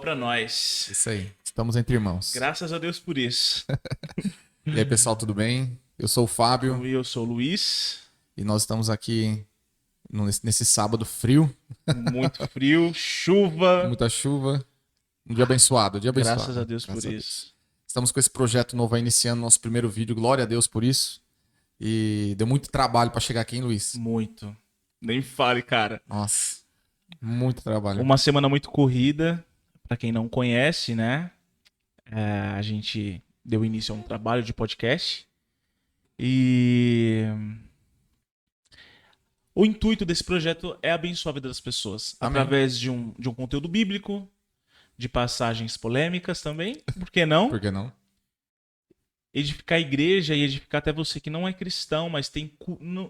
pra nós. Isso aí, estamos entre irmãos. Graças a Deus por isso. E aí, pessoal, tudo bem? Eu sou o Fábio E eu sou o Luiz. e nós estamos aqui nesse sábado frio, Muito frio, chuva. muita chuva, um dia abençoado, Graças a Deus Graças por a isso. Estamos com esse projeto novo aí, iniciando nosso primeiro vídeo, glória a Deus por isso. E deu muito trabalho para chegar aqui, hein, Luiz? Muito. Nem fale, cara. Nossa, muito trabalho. Uma semana muito corrida. Pra quem não conhece, né? A gente deu início a um trabalho de podcast. E o intuito desse projeto é abençoar a vida das pessoas. Amém. Através de um conteúdo bíblico, de passagens polêmicas também. Por que não? Por que não? Edificar a igreja e edificar até você que não é cristão, mas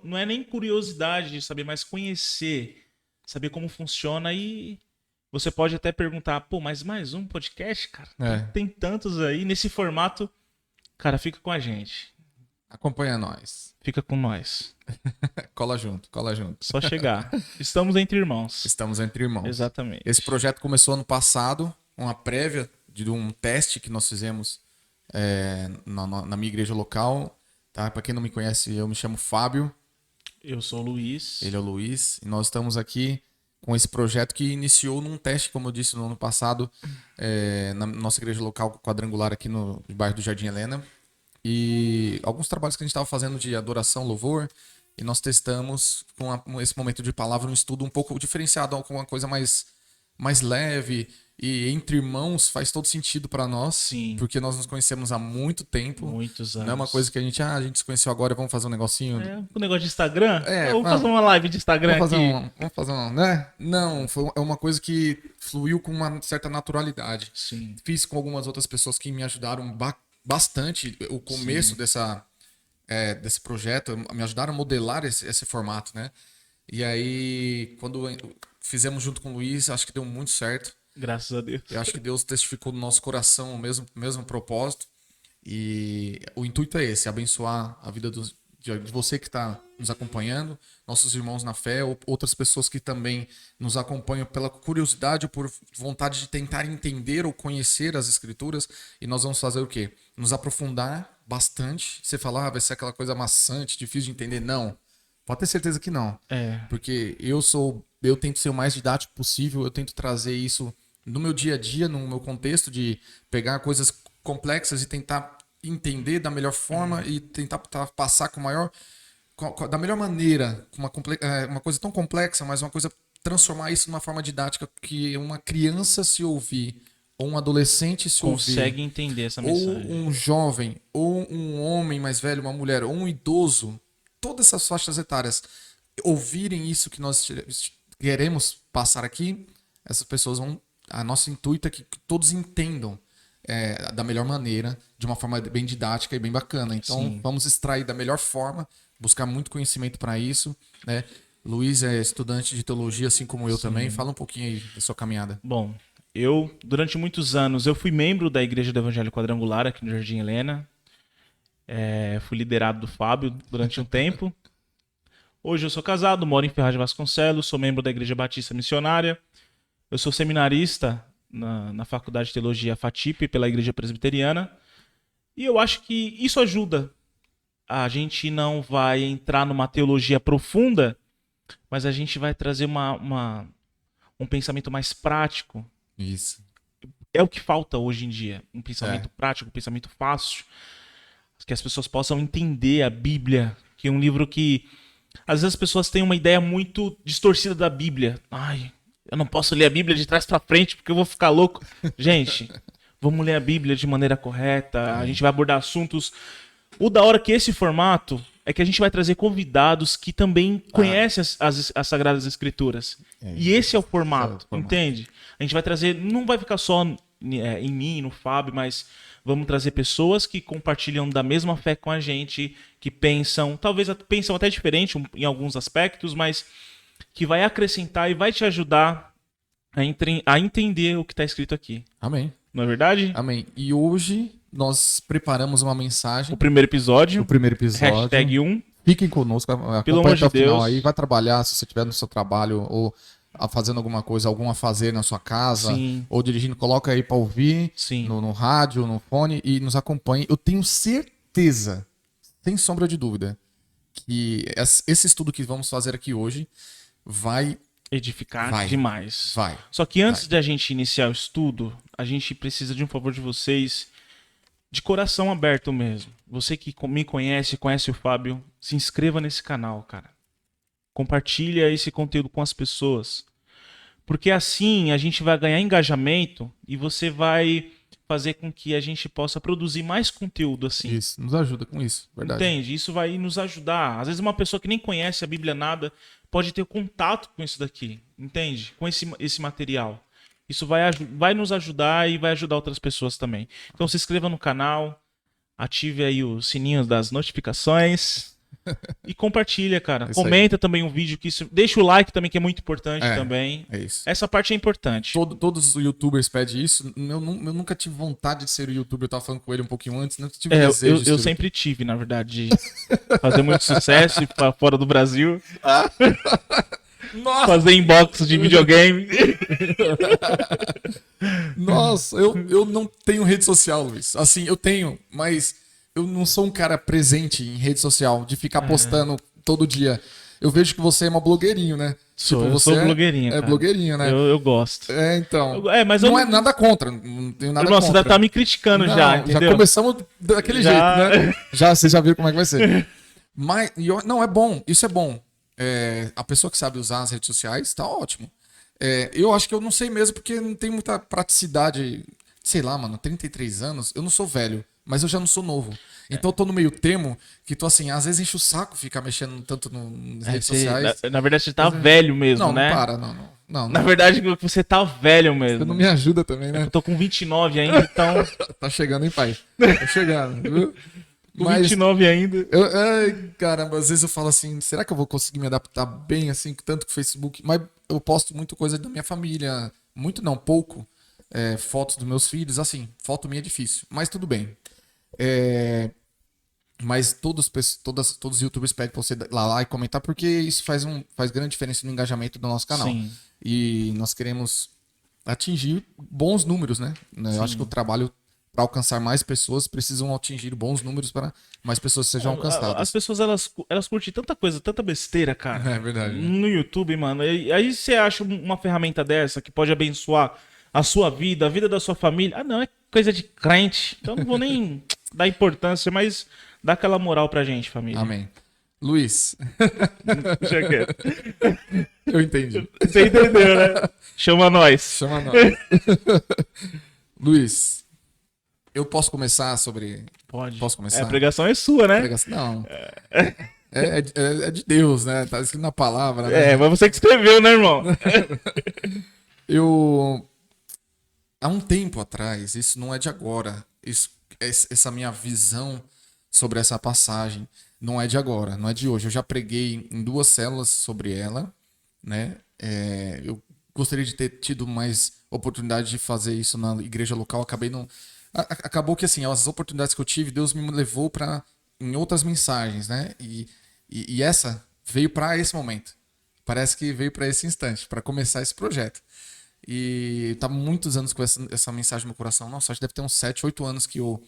não é nem curiosidade de saber, mas conhecer, saber como funciona. E você pode até perguntar, pô, mas mais um podcast, cara? Tem tantos aí nesse formato. Cara, fica com a gente. Acompanha nós. Fica com nós. Cola junto, cola junto. Só chegar. Estamos entre irmãos. Estamos entre irmãos. Exatamente. Esse projeto começou ano passado, uma prévia de um teste que nós fizemos na minha igreja local. Tá? Para quem não me conhece, eu me chamo Fábio. Eu sou o Luiz. Ele é o Luiz. E nós estamos aqui com esse projeto que iniciou num teste, como eu disse, no ano passado, na nossa igreja local quadrangular aqui no bairro do Jardim Helena. E alguns trabalhos que a gente estava fazendo de adoração, louvor, e nós testamos com esse momento de palavra, um estudo um pouco diferenciado, com uma coisa mais leve, e entre irmãos faz todo sentido para nós. Sim. Porque nós nos conhecemos há muito tempo. Muitos anos. Não é uma coisa que a gente se conheceu agora, vamos fazer um negocinho. Um negócio de Instagram? Vamos fazer uma live de Instagram vamos fazer uma, né? Não, é uma coisa que fluiu com uma certa naturalidade. Sim. Fiz com algumas outras pessoas que me ajudaram bastante o começo desse projeto, me ajudaram a modelar esse formato, né? E aí, quando fizemos junto com o Luiz, acho que deu muito certo. Graças a Deus. Eu acho que Deus testificou no nosso coração o mesmo propósito. E o intuito é esse, abençoar a vida de você que está nos acompanhando, nossos irmãos na fé, ou outras pessoas que também nos acompanham pela curiosidade ou por vontade de tentar entender ou conhecer as Escrituras. E nós vamos fazer o quê? Nos aprofundar bastante. Você falar, vai ser aquela coisa maçante, difícil de entender. Não. Pode ter certeza que não. Porque eu tento ser o mais didático possível, eu tento trazer isso no meu dia a dia, no meu contexto, de pegar coisas complexas e tentar entender da melhor forma e tentar passar da melhor maneira, com uma coisa tão complexa, mas uma coisa, transformar isso numa forma didática que uma criança se ouvir, ou um adolescente se ouvir, consegue entender essa mensagem. ou um jovem, ou um homem mais velho, uma mulher, ou um idoso, todas essas faixas etárias ouvirem isso que nós queremos passar aqui, essas pessoas vão... A nossa intuito é que todos entendam da melhor maneira, de uma forma bem didática e bem bacana. Então, vamos extrair da melhor forma, buscar muito conhecimento para isso, né? Luiz é estudante de teologia, assim como eu também. Fala um pouquinho aí da sua caminhada. Bom, eu, durante muitos anos, eu fui membro da Igreja do Evangelho Quadrangular, aqui no Jardim Helena. Fui liderado do Fábio durante um tempo. Hoje eu sou casado, moro em Ferraz de Vasconcelos, sou membro da Igreja Batista Missionária. Eu sou seminarista na Faculdade de Teologia FATIP, pela Igreja Presbiteriana. E eu acho que isso ajuda. A gente não vai entrar numa teologia profunda, mas a gente vai trazer um pensamento mais prático. Isso. É o que falta hoje em dia. Um pensamento prático, um pensamento fácil. Que as pessoas possam entender a Bíblia, que é um livro que... Às vezes as pessoas têm uma ideia muito distorcida da Bíblia. Ai, eu não posso ler a Bíblia de trás pra frente porque eu vou ficar louco. Gente, vamos ler a Bíblia de maneira correta. A gente vai abordar assuntos... O da hora que esse formato é que a gente vai trazer convidados que também conhecem as Sagradas Escrituras. E esse é o formato, entende? A gente vai trazer... Não vai ficar só em mim, no Fábio, mas... Vamos trazer pessoas que compartilham da mesma fé com a gente, que pensam, talvez pensam até diferente em alguns aspectos, mas que vai acrescentar e vai te ajudar a entender o que está escrito aqui. Amém. Não é verdade? Amém. E hoje nós preparamos uma mensagem. O primeiro episódio. Hashtag 1. Fiquem conosco, acompanhe até o final aí. Vai trabalhar, se você estiver no seu trabalho ou fazendo alguma coisa, algum afazer na sua casa, Sim. ou dirigindo, coloca aí para ouvir Sim. no rádio, no fone e nos acompanhe. Eu tenho certeza, sem sombra de dúvida, que esse estudo que vamos fazer aqui hoje vai Edificar demais. Vai. Só que antes de a gente iniciar o estudo, a gente precisa de um favor de vocês, de coração aberto mesmo. Você que me conhece o Fábio, se inscreva nesse canal, cara. Compartilha esse conteúdo com as pessoas. Porque assim a gente vai ganhar engajamento e você vai fazer com que a gente possa produzir mais conteúdo assim. Isso, nos ajuda com isso, verdade. Entende? Isso vai nos ajudar. Às vezes uma pessoa que nem conhece a Bíblia nada pode ter contato com isso daqui, entende? Com esse material. Isso vai nos ajudar e vai ajudar outras pessoas também. Então se inscreva no canal, ative aí o sininho das notificações e compartilha, cara. Comenta também um vídeo que isso... Deixa o like também, que é muito importante também. É isso. Essa parte é importante. Todos os youtubers pedem isso. Eu nunca tive vontade de ser youtuber. Eu tava falando com ele um pouquinho antes. Não tive desejo de eu sempre tive, na verdade, de fazer muito sucesso e pra fora do Brasil. Nossa. Fazer inbox de videogame. Nossa, eu não tenho rede social, Luiz. Assim, eu tenho, mas eu não sou um cara presente em rede social, de ficar postando todo dia. Eu vejo que você é uma blogueirinho, né? Eu sou blogueirinho, é blogueirinho, né? Eu gosto. Então. Mas não é nada contra, não tenho nada contra. Você tá me criticando já, entendeu? Já começamos daquele jeito, né? Você já viu como é que vai ser. Mas, não, é bom, isso é bom. A pessoa que sabe usar as redes sociais, tá ótimo. Eu acho que eu não sei mesmo, porque não tem muita praticidade. Sei lá, mano, 33 anos, eu não sou velho, mas eu já não sou novo. Então eu tô no meio termo, que tô assim, às vezes enche o saco ficar mexendo tanto nas redes sociais. Na verdade, você tá velho mesmo, né? Não para, não. Na verdade, você tá velho mesmo. Você não me ajuda também, né? Eu tô com 29 ainda, então... Tá chegando, hein, pai? Tá chegando, viu? Com 29 ainda. Ai, caramba, às vezes eu falo assim, será que eu vou conseguir me adaptar bem, assim, tanto com o Facebook? Mas eu posto muito coisa da minha família, muito não, pouco. Fotos dos meus filhos, assim, foto minha é difícil, mas tudo bem. Mas todos os youtubers pedem pra você ir lá e comentar, porque isso faz grande diferença no engajamento do nosso canal. Sim. E nós queremos atingir bons números, né? Eu acho que o trabalho para alcançar mais pessoas precisam atingir bons números para mais pessoas sejam alcançadas. As pessoas, elas curtem tanta coisa, tanta besteira, cara. É verdade. No YouTube, mano. E aí você acha uma ferramenta dessa que pode abençoar a sua vida, a vida da sua família. Ah, não, é coisa de crente. Então não vou nem dar importância, mas dá aquela moral pra gente, família. Amém. Luiz. Deixa quieto. Eu entendi. Você entendeu, né? Chama nós. Chama nós. Luiz, eu posso começar sobre... Pode. Posso começar? A pregação é sua, né? Não. É de Deus, né? Tá escrito na palavra, né? Mas você que escreveu, né, irmão? Há um tempo atrás, isso não é de agora, essa minha visão sobre essa passagem não é de agora, não é de hoje. Eu já preguei em 2 células sobre ela, né? Eu gostaria de ter tido mais oportunidade de fazer isso na igreja local, acabou que assim, as oportunidades que eu tive, Deus me levou para em outras mensagens, né? E essa veio para esse momento. Parece que veio para esse instante, para começar esse projeto. E tá muitos anos com essa mensagem no meu coração. Nossa, acho que deve ter uns 7, 8 anos que eu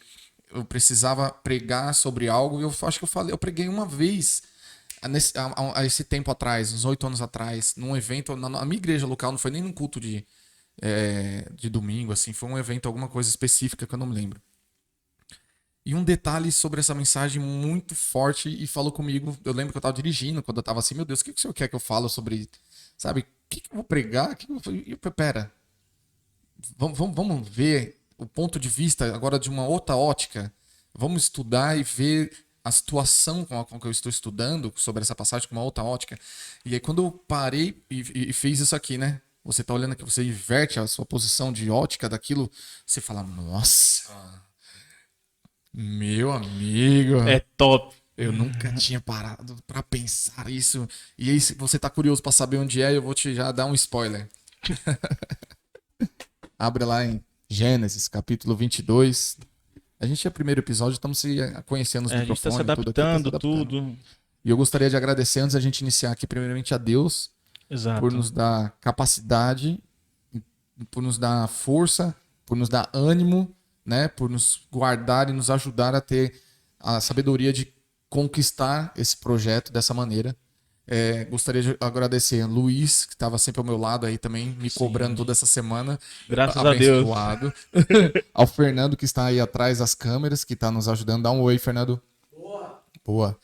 precisava pregar sobre algo. E eu acho que eu preguei uma vez a esse tempo atrás, uns 8 anos atrás, num evento na minha igreja local. Não foi nem num culto de domingo, assim. Foi um evento, alguma coisa específica que eu não me lembro. E um detalhe sobre essa mensagem muito forte e falou comigo. Eu lembro que eu tava dirigindo, quando eu tava assim, meu Deus, o que o senhor quer que eu falo sobre, sabe, o que eu vou pregar? Pera, vamos ver o ponto de vista agora de uma outra ótica. Vamos estudar e ver a situação com que eu estou estudando sobre essa passagem com uma outra ótica. E aí quando eu parei e fiz isso aqui, né? Você tá olhando aqui, você inverte a sua posição de ótica daquilo, você fala, nossa... Meu amigo. É top. Eu nunca tinha parado pra pensar isso. E aí, se você tá curioso pra saber onde é, eu vou te já dar um spoiler. Abre lá em Gênesis, capítulo 22. A gente é o primeiro episódio, estamos se conhecendo os microfones. A gente tá se adaptando, tudo. E eu gostaria de agradecer, antes da gente iniciar aqui, primeiramente a Deus por Exato. nos dar capacidade, por nos dar força, por nos dar ânimo, né? Por nos guardar e nos ajudar a ter a sabedoria de conquistar esse projeto dessa maneira. Gostaria de agradecer a Luiz, que estava sempre ao meu lado aí também, me cobrando Sim. toda essa semana. Graças a Deus. Abençoado. Ao Fernando, que está aí atrás das câmeras, que está nos ajudando. Dá um oi, Fernando. Boa.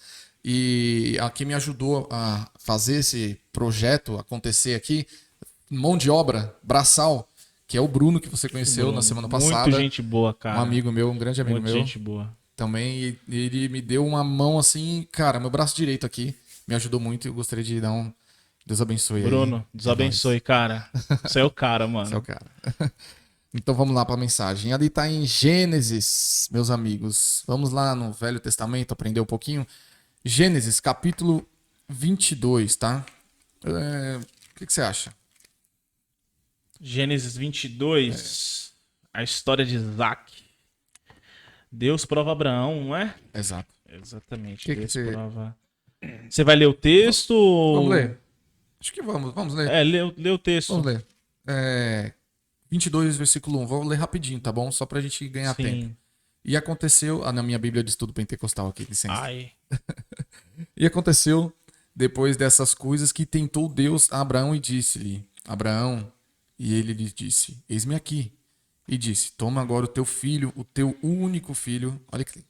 E a quem me ajudou a fazer esse projeto acontecer aqui, mão de obra, braçal, que é o Bruno, que você conheceu na semana Muito passada. gente boa, cara. Um amigo meu, um grande amigo Muito meu gente boa. também. E ele me deu uma mão assim, cara, meu braço direito aqui. Me ajudou muito e eu gostaria de dar um. Deus abençoe aí. Bruno, Deus É abençoe, nóis. cara. Você é o cara, Esse é o mano. cara. Então vamos lá para a mensagem. Ali está em Gênesis, meus amigos. Vamos lá no Velho Testamento aprender um pouquinho. Gênesis, capítulo 22, tá? O que você acha? Gênesis 22, a história de Isaac. Deus prova Abraão, não é? Exato. Exatamente, Que Deus você... prova. Você vai ler o texto? Vamos ler? Acho que vamos ler. Lê o texto. Vamos ler. 22, versículo 1. Vou ler rapidinho, tá bom? Só pra gente ganhar tempo. Sim. E aconteceu... na minha Bíblia de estudo pentecostal aqui, licença. Ai. E aconteceu, depois dessas coisas, que tentou Deus a Abraão e disse-lhe: Abraão, e ele lhe disse: Eis-me aqui. E disse: Toma agora o teu filho, o teu único filho. Olha que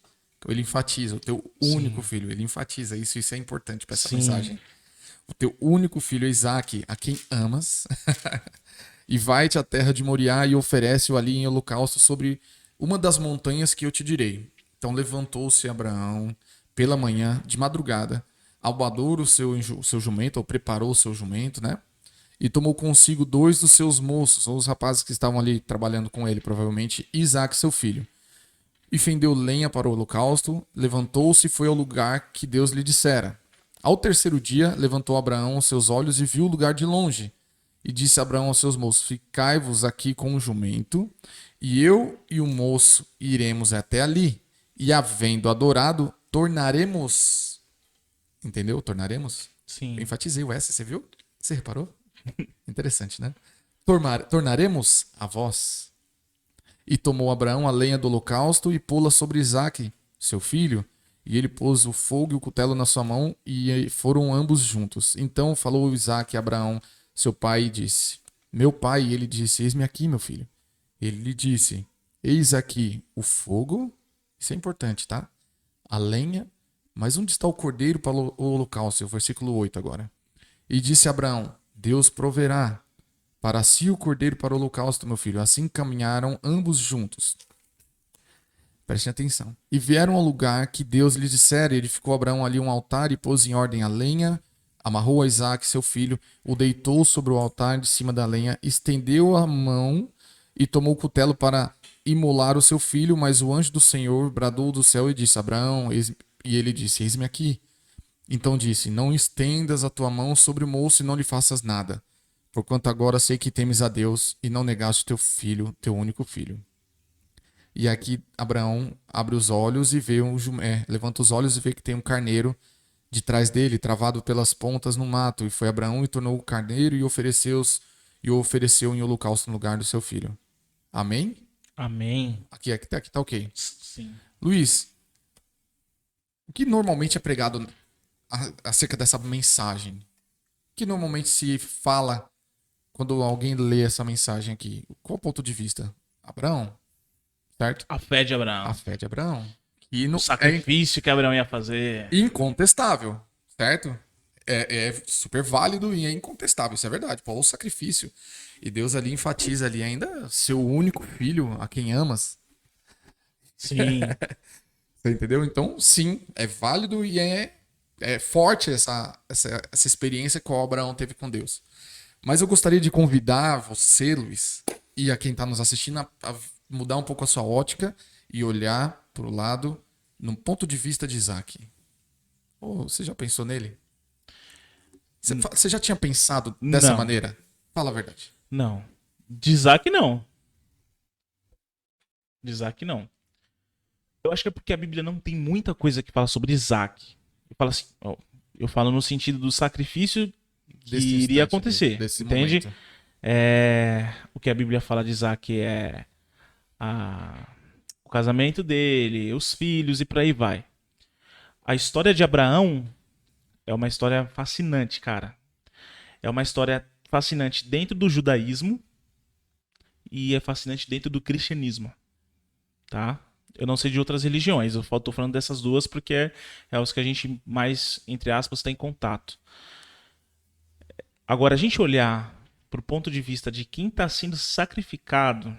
ele enfatiza, o teu único filho. Ele enfatiza isso, isso é importante para essa Sim. mensagem. O teu único filho, Isaque, a quem amas, e vai-te à terra de Moriá e oferece-o ali em holocausto sobre uma das montanhas que eu te direi. Então levantou-se Abraão pela manhã, de madrugada, albadou o seu jumento, ou preparou o seu jumento, né? E tomou consigo 2 dos seus moços, ou os rapazes que estavam ali trabalhando com ele, provavelmente Isaque, seu filho. E fendeu lenha para o holocausto, levantou-se e foi ao lugar que Deus lhe dissera. Ao terceiro dia, levantou Abraão os seus olhos e viu o lugar de longe. E disse Abraão aos seus moços: Ficai-vos aqui com o jumento, e eu e o moço iremos até ali. E havendo adorado, tornaremos. Entendeu? Tornaremos? Sim. Eu enfatizei o S, você viu? Você reparou? Interessante, né? Tornaremos a vós. E tomou Abraão a lenha do holocausto e pô-la sobre Isaque, seu filho. E ele pôs o fogo e o cutelo na sua mão e foram ambos juntos. Então falou Isaque a Abraão, seu pai, e disse: Meu pai. E ele disse: Eis-me aqui, meu filho. Ele lhe disse: Eis aqui o fogo. Isso é importante, tá? A lenha. Mas onde está o cordeiro para o holocausto? O versículo 8 agora. E disse Abraão: Deus proverá para si o cordeiro para o holocausto, meu filho. Assim caminharam ambos juntos. Prestem atenção. E vieram ao lugar que Deus lhe dissera, e edificou Abraão ali um altar e pôs em ordem a lenha, amarrou a Isaque, seu filho, o deitou sobre o altar de cima da lenha, estendeu a mão e tomou o cutelo para imolar o seu filho, mas o anjo do Senhor bradou do céu e disse: Abraão, e ele disse: Eis-me aqui. Então disse: Não estendas a tua mão sobre o moço e não lhe faças nada, porquanto agora sei que temes a Deus e não negaste teu filho, teu único filho. E aqui Abraão abre os olhos e vê levanta os olhos e vê que tem um carneiro de trás dele, travado pelas pontas no mato. E foi Abraão e tornou o carneiro e o ofereceu em holocausto no lugar do seu filho. Amém? Amém. Aqui tá ok. Sim. Luiz, o que normalmente é pregado acerca dessa mensagem? O que normalmente se fala quando alguém lê essa mensagem aqui? Qual o ponto de vista? Abraão, certo? A fé de Abraão. A fé de Abraão. E O sacrifício que Abraão ia fazer. Incontestável, certo? É super válido e é incontestável, isso é verdade. Pô, o sacrifício. E Deus ali enfatiza ali ainda seu único filho, a quem amas. Sim. Você entendeu? Então, sim, é válido e é forte essa experiência que o Abraão teve com Deus. Mas eu gostaria de convidar você, Luiz, e a quem está nos assistindo, a mudar um pouco a sua ótica e olhar para o lado no ponto de vista de Isaac. Você já pensou nele? Você já tinha pensado dessa Não. maneira? Fala a verdade. Não. De Isaac, não. De Isaac, não. Eu acho que é porque a Bíblia não tem muita coisa que fala sobre Isaac. Eu falo assim, eu falo no sentido do sacrifício que iria instante, acontecer, desse entende? momento. O que a Bíblia fala de Isaac é o casamento dele, os filhos e por aí vai. A história de Abraão é uma história fascinante, cara. É uma história fascinante dentro do judaísmo e é fascinante dentro do cristianismo, tá? Eu não sei de outras religiões, eu tô falando dessas duas porque é os que a gente mais, entre aspas, tem contato. Agora, a gente olhar pro ponto de vista de quem está sendo sacrificado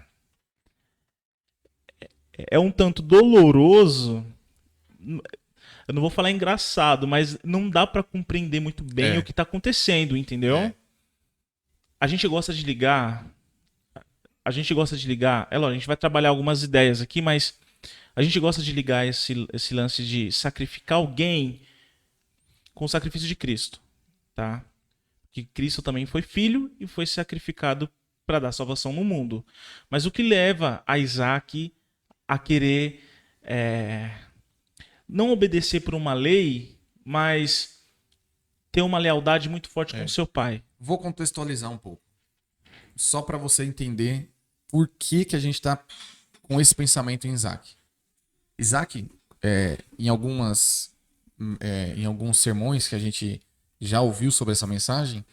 é um tanto doloroso. Eu não vou falar engraçado, mas não dá pra compreender muito bem o que tá acontecendo, entendeu? A gente gosta de ligar. A gente gosta de ligar. É lógico, a gente vai trabalhar algumas ideias aqui, mas a gente gosta de ligar esse lance de sacrificar alguém com o sacrifício de Cristo, tá? Que Cristo também foi filho e foi sacrificado para dar salvação no mundo. Mas o que leva a Isaac a querer não obedecer por uma lei, mas ter uma lealdade muito forte com seu pai? Vou contextualizar um pouco. Só para você entender por que a gente está com esse pensamento em Isaac. Isaac, em alguns sermões que a gente já ouviu sobre essa mensagem,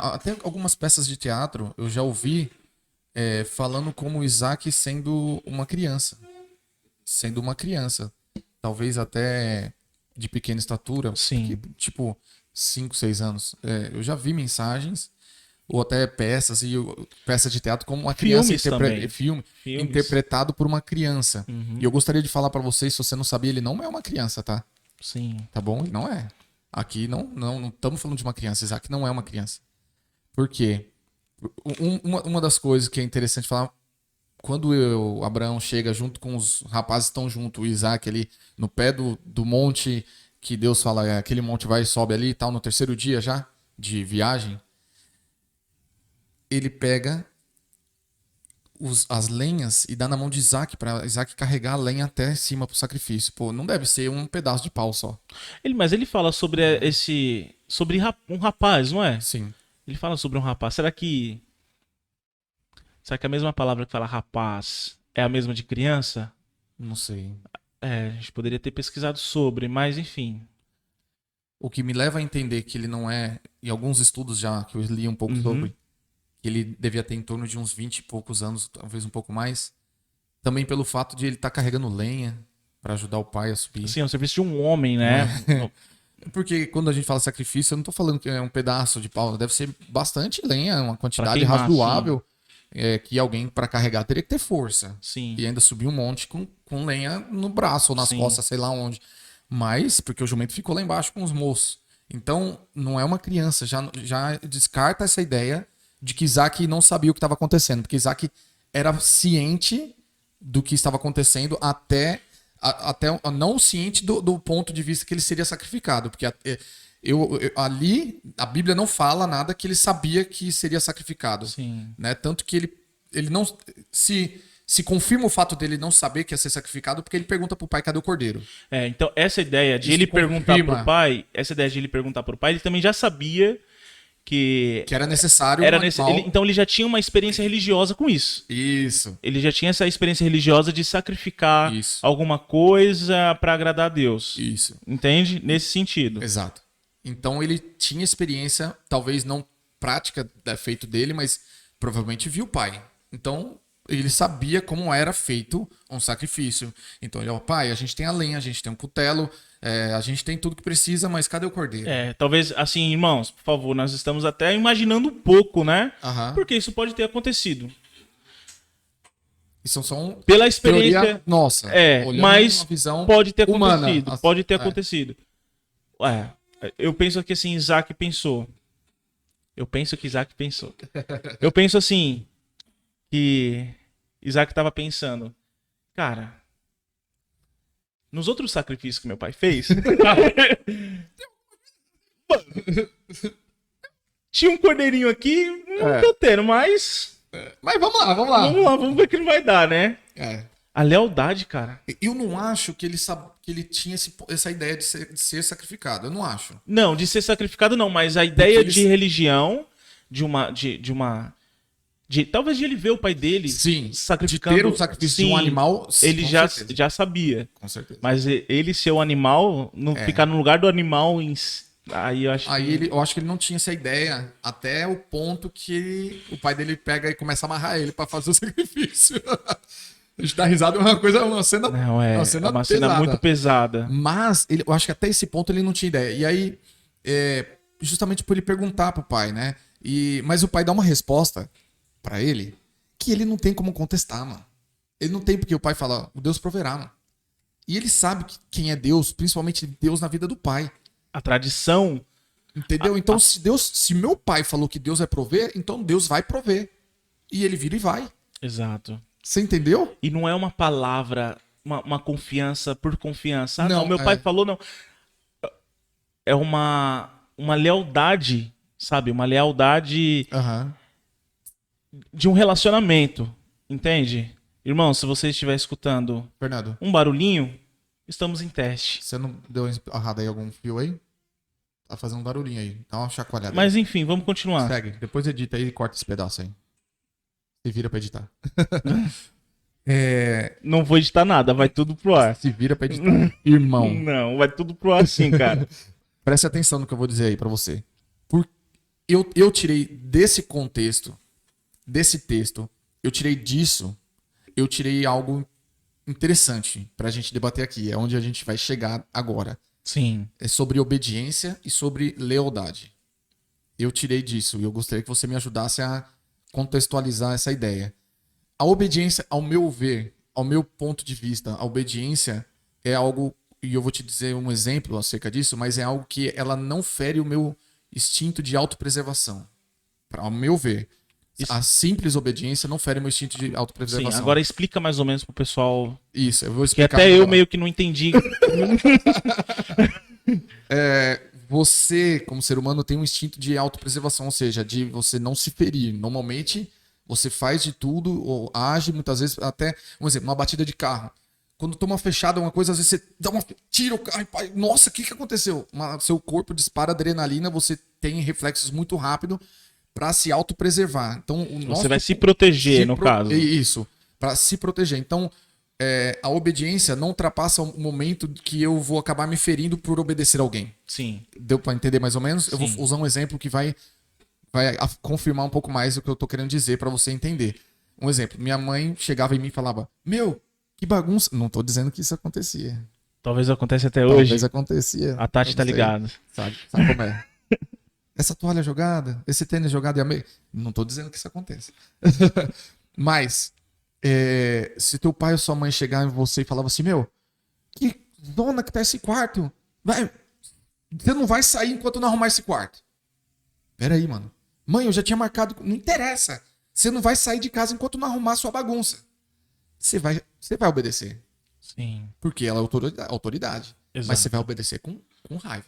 até algumas peças de teatro eu já ouvi falando como Isaac sendo uma criança. Sendo uma criança. Talvez até de pequena estatura. Sim. Tipo, 5, 6 anos. Eu já vi mensagens, ou até peças de teatro como uma criança interpretado por uma criança. Uhum. E eu gostaria de falar pra vocês, se você não sabia, ele não é uma criança, tá? Sim. Tá bom? Ele não é. Aqui não estamos falando de uma criança. Isaac não é uma criança. Por quê? Uma das coisas que é interessante falar, quando Abraão chega junto com os rapazes que estão junto, o Isaac ali no pé do monte, que Deus fala, aquele monte vai e sobe ali e tal, no terceiro dia já de viagem, ele pega as lenhas e dá na mão de Isaac, para Isaac carregar a lenha até cima pro sacrifício. Pô, não deve ser um pedaço de pau só. Mas ele fala sobre sobre um rapaz, não é? Sim. Ele fala sobre um rapaz. Será que a mesma palavra que fala rapaz é a mesma de criança? Não sei. A gente poderia ter pesquisado sobre, mas enfim. O que me leva a entender que ele não é, em alguns estudos já que eu li um pouco sobre, que ele devia ter em torno de uns 20 e poucos anos, talvez um pouco mais. Também pelo fato de ele estar carregando lenha para ajudar o pai a subir. Sim, é o serviço de um homem, né? Porque quando a gente fala sacrifício, eu não tô falando que é um pedaço de pau. Deve ser bastante lenha, uma quantidade queimar, razoável que alguém para carregar teria que ter força. Sim. E ainda subir um monte com lenha no braço ou nas costas, sei lá onde. Mas, porque o jumento ficou lá embaixo com os moços. Então, não é uma criança. Já descarta essa ideia de que Isaac não sabia o que estava acontecendo. Porque Isaac era ciente do que estava acontecendo até não ciente do ponto de vista que ele seria sacrificado. Porque ali, a Bíblia não fala nada que ele sabia que seria sacrificado. Sim. Né? Tanto que ele não... Se confirma o fato dele não saber que ia ser sacrificado, porque ele pergunta pro pai, cadê o cordeiro? Então essa ideia de ele perguntar pro pai, ele também já sabia que era necessário então ele já tinha uma experiência religiosa com isso. Isso. Ele já tinha essa experiência religiosa de sacrificar alguma coisa para agradar a Deus. Isso. Entende? Nesse sentido. Exato. Então ele tinha experiência, talvez não prática feito dele, mas provavelmente viu o pai. Então ele sabia como era feito um sacrifício. Então ele, pai, a gente tem a lenha, a gente tem um cutelo, a gente tem tudo que precisa, mas cadê o cordeiro? Talvez, assim, irmãos, por favor, nós estamos até imaginando um pouco, né? Porque isso pode ter acontecido. Isso são pela experiência teoria nossa. Mas uma visão pode ter humana. Acontecido. Pode ter acontecido. Eu penso que assim, Isaac pensou. Eu penso assim, que Isaac estava pensando, cara, nos outros sacrifícios que meu pai fez, tinha um cordeirinho aqui, não tô tendo, mas... Mas vamos lá. Vamos ver o que ele vai dar, né? A lealdade, cara. Eu não acho que que ele tinha essa ideia de ser sacrificado. Eu não acho. Não, de ser sacrificado não, mas a ideia eles- de religião, talvez de ele ver o pai dele Sim, sacrificando. de ter o sacrifício de um animal, ele com certeza. já sabia. Com certeza. Mas ele ser o animal, não ficar no lugar do animal, aí eu acho Eu acho que ele não tinha essa ideia até o ponto que o pai dele pega e começa a amarrar ele pra fazer o sacrifício. A gente dá risada, é uma cena, Não, é uma cena muito pesada. Mas eu acho que até esse ponto ele não tinha ideia. E aí, justamente por ele perguntar pro pai, né? Mas o pai dá uma resposta pra ele que ele não tem como contestar, mano. Ele não tem, porque o pai fala, o Deus proverá, mano. E ele sabe quem é Deus, principalmente Deus na vida do pai. A tradição. Entendeu? Então, se meu pai falou que Deus vai prover, então Deus vai prover. E ele vira e vai. Exato. Você entendeu? E não é uma palavra, uma confiança por confiança. Não, Não, meu pai falou, não. É uma lealdade, sabe? Uma lealdade Aham. de um relacionamento, entende? Irmão, se você estiver escutando Fernando, um barulhinho, estamos em teste. você não deu errado aí algum fio aí? Tá fazendo um barulhinho aí. Dá uma chacoalhada. Mas enfim, vamos continuar. Segue. Depois edita aí e corta esse pedaço aí. Se vira pra editar. Não vou editar nada, vai tudo pro ar. Se vira pra editar. Irmão, Não, vai tudo pro ar sim, cara. preste atenção no que eu vou dizer aí pra você. Eu tirei desse contexto, desse texto, eu tirei algo interessante pra gente debater aqui. É onde a gente vai chegar agora. Sim. É sobre obediência e sobre lealdade. Eu tirei disso e eu gostaria que você me ajudasse a contextualizar essa ideia. A obediência, ao meu ver, ao meu ponto de vista, a obediência é algo, e eu vou te dizer um exemplo acerca disso, mas é algo que ela não fere o meu instinto de autopreservação. Ao meu ver, a simples obediência não fere o meu instinto de Sim, autopreservação. agora explica mais ou menos pro pessoal, Isso, eu vou que explicar. até eu agora. meio que não entendi. Você, como ser humano, tem um instinto de autopreservação, ou seja, de você não se ferir. Normalmente, você faz de tudo, ou age muitas vezes, até, um exemplo, uma batida de carro. Quando toma fechada uma coisa, às vezes você tira o carro e pai, nossa, o que aconteceu? Seu corpo dispara adrenalina, você tem reflexos muito rápido para se autopreservar. Então, Você vai se proteger, no caso. Isso, para se proteger. Então, a obediência não ultrapassa o momento que eu vou acabar me ferindo por obedecer alguém. Sim. Deu para entender mais ou menos? Eu Sim. vou usar um exemplo que vai confirmar um pouco mais o que eu tô querendo dizer para você entender. Um exemplo, minha mãe chegava em mim e falava, meu, que bagunça. Não tô dizendo que isso acontecia. Talvez aconteça até hoje. Talvez acontecia. A Tati tá ligada. Sabe como é? Essa toalha jogada, esse tênis jogado e a meia. Não tô dizendo que isso aconteça. Mas, se teu pai ou sua mãe chegar em você e falava assim, meu, que zona que tá esse quarto? Você não vai sair enquanto não arrumar esse quarto. Pera aí, mano. Mãe, eu já tinha marcado. Não interessa. Você não vai sair de casa enquanto não arrumar sua bagunça. Você vai obedecer. Sim. Porque ela é autoridade. Exato. Mas você vai obedecer com raiva.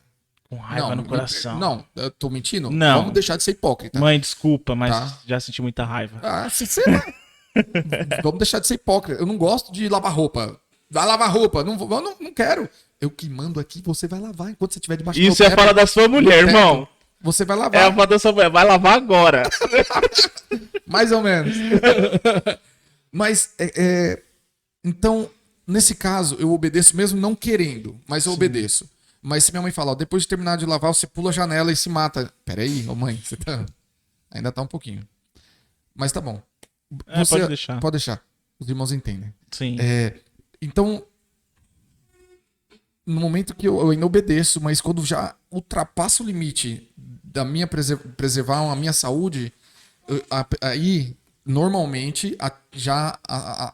Com raiva no coração. Não, eu tô mentindo? Não. Vamos deixar de ser hipócrita. Mãe, desculpa, mas Tá. já senti muita raiva. Sei lá. Vamos deixar de ser hipócrita. Eu não gosto de lavar roupa. Vai lavar roupa. Não quero. Eu que mando aqui, você vai lavar enquanto você estiver debaixo do Isso é a fala da sua mulher, teto. irmão. Você vai É a lavar. fala da sua mulher. Vai lavar agora. Mais ou menos. Mas, então, nesse caso, eu obedeço mesmo não querendo, mas eu obedeço. Mas se minha mãe falar, ó, depois de terminar de lavar, você pula a janela e se mata. Peraí, ô mãe, você tá... Ainda tá um pouquinho. Mas tá bom. Pode deixar. Pode deixar. Os irmãos entendem. Sim. Então, no momento que eu ainda obedeço, mas quando já ultrapassa o limite da minha preservar a minha saúde, aí normalmente já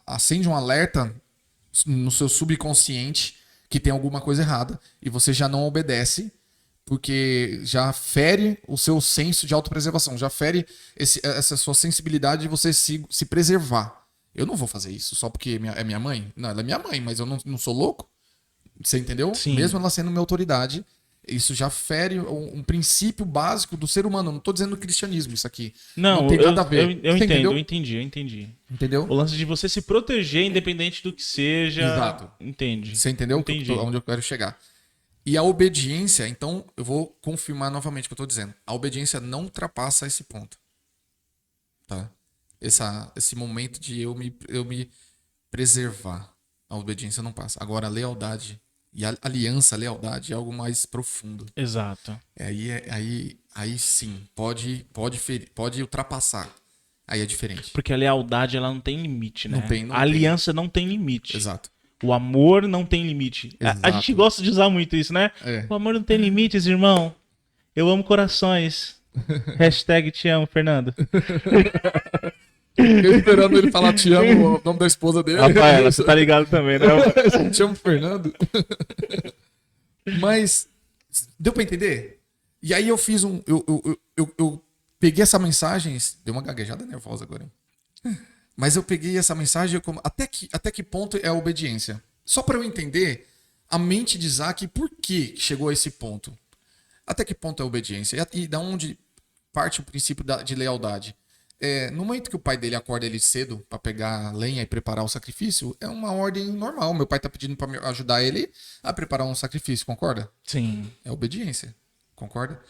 acende um alerta no seu subconsciente que tem alguma coisa errada e você já não obedece porque já fere o seu senso de autopreservação, já fere essa sua sensibilidade de você se preservar. Eu não vou fazer isso só porque é minha mãe. Não, ela é minha mãe, mas eu não sou louco. Você entendeu? Sim. Mesmo ela sendo minha autoridade, Isso já fere um princípio básico do ser humano. Não estou dizendo cristianismo isso aqui. Não, tem nada a ver. Eu Você entendo, entendeu? eu entendi. Entendeu? O lance de você se proteger, independente do que seja. Exato. Entende? Você entendeu Entendi. onde eu quero chegar? E a obediência, então, eu vou confirmar novamente o que eu estou dizendo. A obediência não ultrapassa esse ponto. Tá? Esse momento de eu me preservar. A obediência não passa. Agora, a lealdade e a aliança, a lealdade é algo mais profundo. Exato. Aí sim, pode ultrapassar. Aí é diferente. Porque a lealdade, ela não tem limite, né? Não a aliança não tem limite. Exato. O amor não tem limite. A gente gosta de usar muito isso, né? É. O amor não tem limites, irmão. Eu amo corações. Hashtag te amo, Fernando. Eu esperando ele falar te amo, o nome da esposa dele. Rafaela, você tá ligado também, né? Te amo, Fernando. Mas, deu pra entender? E aí eu fiz eu peguei essa mensagem. Deu uma gaguejada nervosa agora, hein? Mas eu peguei essa mensagem até que ponto é a obediência. Só para eu entender a mente de Isaac e por que chegou a esse ponto. Até que ponto é a obediência? E da onde parte o princípio de lealdade? No momento que o pai dele acorda ele cedo para pegar lenha e preparar o sacrifício, é uma ordem normal. Meu pai tá pedindo para ajudar ele a preparar um sacrifício, concorda? Sim. É obediência, concorda?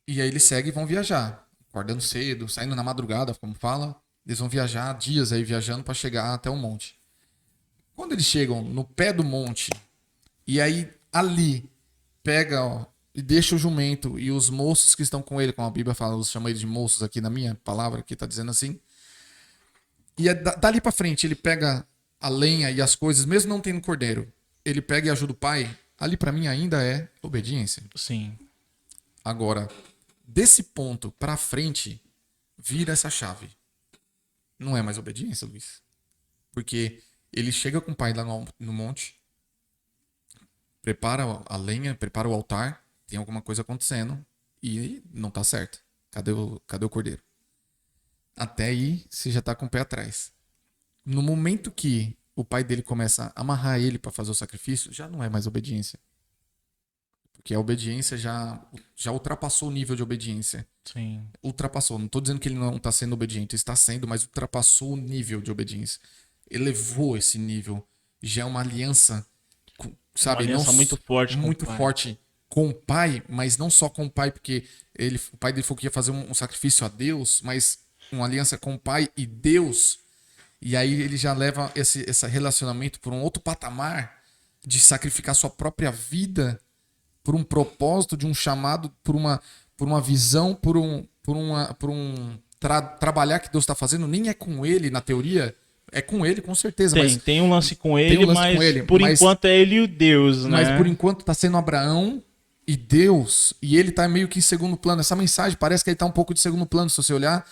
E aí eles seguem e vão viajar. Acordando cedo, saindo na madrugada, como fala. Eles vão viajar dias aí viajando para chegar até o monte. Quando eles chegam no pé do monte, e aí ali pega e deixa o jumento e os moços que estão com ele, como a Bíblia fala, eu chamo eles de moços aqui na minha palavra, que está dizendo assim. E dali para frente ele pega a lenha e as coisas, mesmo não tendo cordeiro, ele pega e ajuda o pai. Ali para mim ainda é obediência. Sim. Agora, desse ponto para frente, vira essa chave. Não é mais obediência, Luiz. Porque ele chega com o pai lá no monte, prepara a lenha, prepara o altar, tem alguma coisa acontecendo e não tá certo. Cadê o cordeiro? Até aí você já tá com o pé atrás. No momento que o pai dele começa a amarrar ele para fazer o sacrifício, já não é mais obediência. Porque a obediência já ultrapassou o nível de obediência. Sim. Ultrapassou. Não estou dizendo que ele não está sendo obediente, está sendo, mas ultrapassou o nível de obediência. Elevou esse nível. Já é uma aliança, sabe? Uma aliança muito forte. Muito forte com o pai, mas não só com o pai, porque o pai dele falou que ia fazer um sacrifício a Deus, mas uma aliança com o pai e Deus. E aí ele já leva esse relacionamento por um outro patamar de sacrificar sua própria vida por um propósito, de um chamado, por uma visão, por um trabalhar que Deus está fazendo. Nem é com ele, na teoria, é com ele, com certeza. Tem um lance com ele, por enquanto é ele e o Deus, né? Mas por enquanto está sendo Abraão e Deus, e ele está meio que em segundo plano. Essa mensagem parece que ele está um pouco de segundo plano, se você olhar.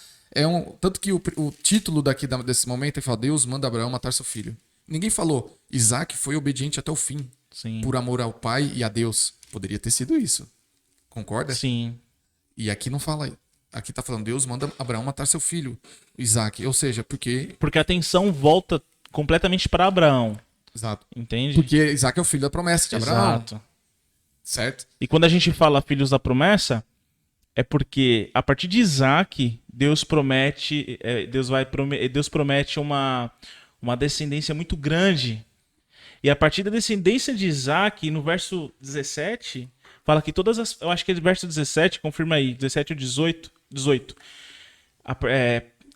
Tanto que o título desse momento é que fala: Deus manda Abraão matar seu filho. Ninguém falou, Isaac foi obediente até o fim. Sim. Por amor ao pai e a Deus. Poderia ter sido isso. Concorda? Sim. E aqui não fala. Aqui tá falando, Deus manda Abraão matar seu filho, Isaac. Ou seja, porque a atenção volta completamente para Abraão. Exato. Entende? Porque Isaac é o filho da promessa de Abraão. Exato. Certo? E quando a gente fala filhos da promessa, é porque a partir de Isaac, Deus promete uma descendência muito grande. E a partir da descendência de Isaac, no verso 17, fala que todas as... Eu acho que é verso 17, confirma aí, 17 ou 18.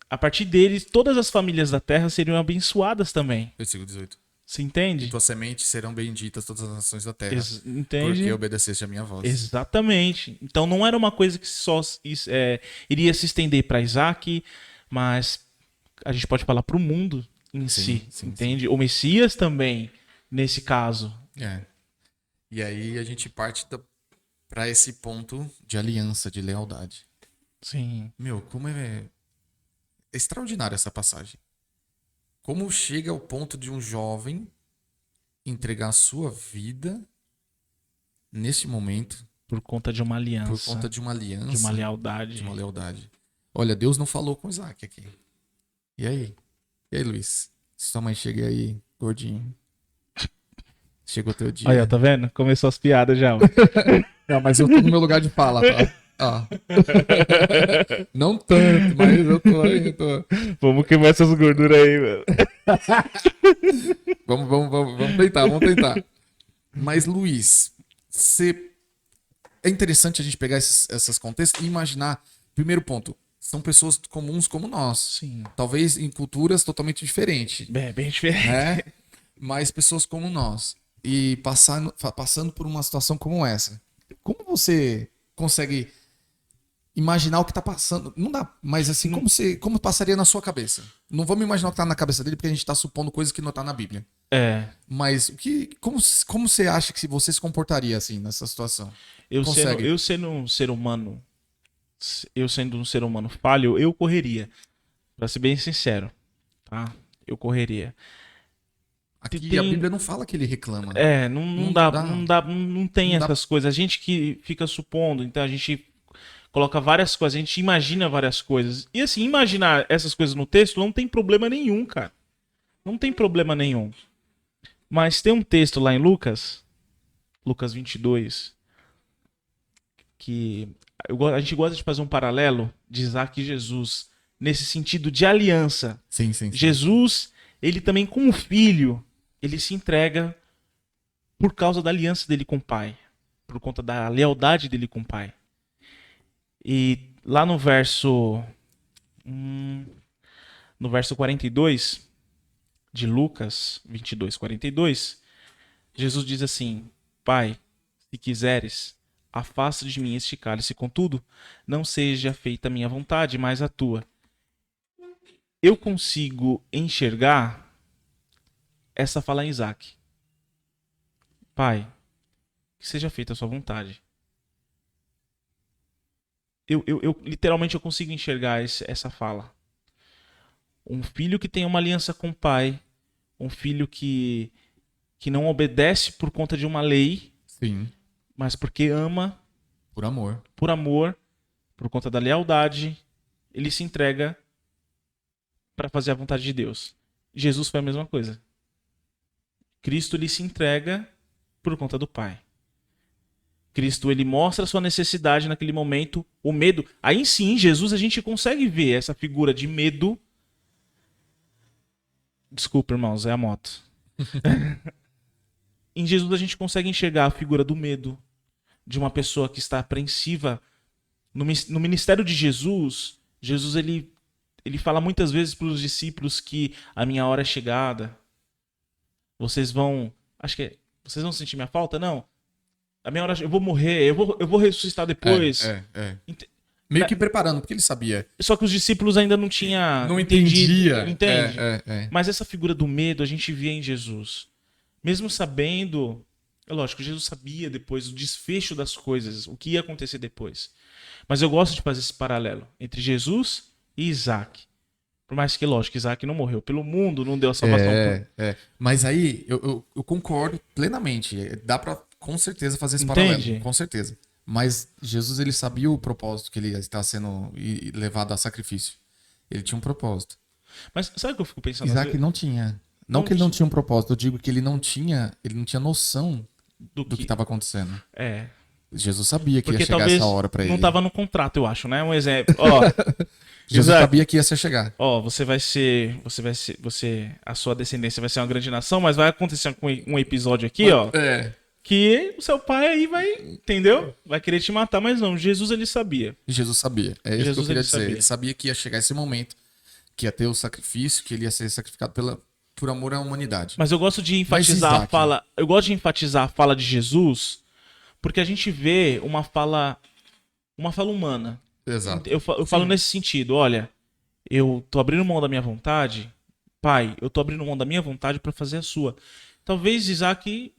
A partir deles, todas as famílias da terra seriam abençoadas também. Versículo 18. Você entende? E tua semente serão benditas todas as nações da terra. Entende? Porque obedeceste a minha voz. Exatamente. Então não era uma coisa que só iria se estender para Isaac, mas a gente pode falar para o mundo em si. Entende? Sim. O Messias também, nesse caso. E aí a gente parte para esse ponto de aliança, de lealdade. Sim. Meu, como é extraordinária essa passagem. Como chega ao ponto de um jovem entregar a sua vida nesse momento por conta de uma aliança. Por conta de uma aliança. De uma lealdade. De uma lealdade. Olha, Deus não falou com Isaac aqui. E aí? E aí, Luiz? Se sua mãe chega aí, gordinho. Chegou teu dia. Aí, ó, tá vendo? Começou as piadas já. Não, mas eu tô no meu lugar de fala, tá? Ah. Não tanto, mas eu tô. Vamos queimar essas gorduras aí, mano. Vamos tentar. Mas, Luiz, é interessante a gente pegar esses contextos e imaginar. Primeiro ponto, são pessoas comuns como nós. Sim. Talvez em culturas totalmente diferentes, Bem diferente. né? Mas pessoas como nós. E passando por uma situação como essa. Como você consegue imaginar o que tá passando? Não dá, mas assim, como passaria na sua cabeça? Não vamos imaginar o que tá na cabeça dele, porque a gente tá supondo coisas que não tá na Bíblia. É. Mas como você acha que você se comportaria assim nessa situação? Eu sendo um ser humano falho, eu correria. Pra ser bem sincero, tá? Eu correria. Aqui a Bíblia não fala que ele reclama. Não tem essas coisas. A gente que fica supondo, então a gente coloca várias coisas, a gente imagina várias coisas. E assim, imaginar essas coisas no texto não tem problema nenhum, cara. Não tem problema nenhum. Mas tem um texto lá em Lucas 22, que a gente gosta de fazer um paralelo de Isaac e Jesus, nesse sentido de aliança. Sim. Jesus, ele também como filho, ele se entrega por causa da aliança dele com o pai, por conta da lealdade dele com o pai. E lá no verso 42 de Lucas 22:42, Jesus diz assim: Pai, se quiseres, afasta de mim este cálice, contudo, não seja feita a minha vontade, mas a tua. Eu consigo enxergar essa fala em Isaac. Pai, que seja feita a sua vontade. Eu literalmente eu consigo enxergar essa fala. Um filho que tem uma aliança com o pai, um filho que não obedece por conta de uma lei, Sim. mas porque ama, Por amor, por conta da lealdade, ele se entrega para fazer a vontade de Deus. Jesus foi a mesma coisa. Cristo ele se entrega por conta do Pai. Cristo ele mostra a sua necessidade naquele momento, o medo. Aí sim, Jesus a gente consegue ver essa figura de medo. Desculpa, irmãos, é a moto. Em Jesus a gente consegue enxergar a figura do medo de uma pessoa que está apreensiva. No ministério de Jesus, Jesus ele fala muitas vezes para os discípulos que a minha hora é chegada. Vocês vão sentir minha falta? Não. A minha hora, eu vou morrer, eu vou ressuscitar depois. Meio que preparando, porque ele sabia. Só que os discípulos ainda não tinham Não entendia. Entende? Mas essa figura do medo a gente vê em Jesus. Mesmo sabendo, é lógico, Jesus sabia depois o desfecho das coisas, o que ia acontecer depois. Mas eu gosto de fazer esse paralelo entre Jesus e Isaac. Por mais que, lógico, Isaac não morreu pelo mundo, não deu a salvação. Mas aí, eu concordo plenamente. Dá pra, com certeza, fazer esse Entende? paralelo. Com certeza. Mas Jesus, ele sabia o propósito que ele está sendo levado a sacrifício. Ele tinha um propósito. Mas sabe o que eu fico pensando? Isaac não tinha. Não que ele não tinha um propósito, eu digo que ele não tinha noção do que estava acontecendo. Jesus sabia que porque ia chegar essa hora pra ele. Não estava no contrato, eu acho, né? Um exemplo. Ó, Jesus sabia que ia chegar. Ó, a sua descendência vai ser uma grande nação, mas vai acontecer um episódio aqui, ó. Que o seu pai aí vai, entendeu? Vai querer te matar, mas não. Jesus ele sabia. Jesus sabia. É isso que eu queria dizer. Sabia. Ele sabia que ia chegar esse momento, que ia ter o sacrifício, que ele ia ser sacrificado por amor à humanidade. Mas eu gosto de enfatizar a fala. Eu gosto de enfatizar a fala de Jesus, porque a gente vê uma fala humana. Exato. Eu falo nesse sentido, olha, eu tô abrindo mão da minha vontade, pai, eu tô abrindo mão da minha vontade para fazer a sua. Talvez Isaac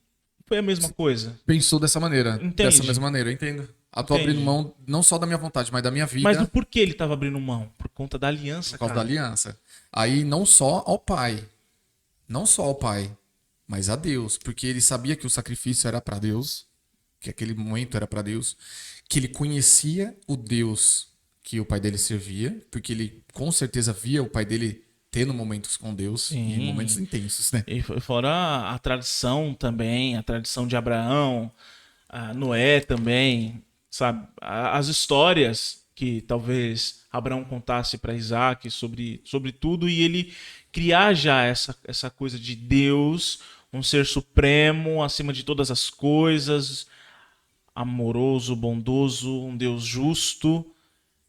foi a mesma coisa. Pensou dessa maneira. Entende? Dessa mesma maneira, eu entendo. Eu tô abrindo mão não só da minha vontade, mas da minha vida. Mas do porquê ele tava abrindo mão? Por conta da aliança, Por causa da aliança. Aí não só ao pai. Não só ao pai, mas a Deus. Porque ele sabia que o sacrifício era para Deus, que aquele momento era para Deus, que ele conhecia o Deus que o pai dele servia, porque ele com certeza via o pai dele tendo momentos com Deus e Sim. momentos intensos, né? E fora a tradição também, a tradição de Abraão, a Noé também, sabe? As histórias que talvez Abraão contasse para Isaac sobre tudo e ele criar já essa coisa de Deus, um ser supremo, acima de todas as coisas, amoroso, bondoso, um Deus justo,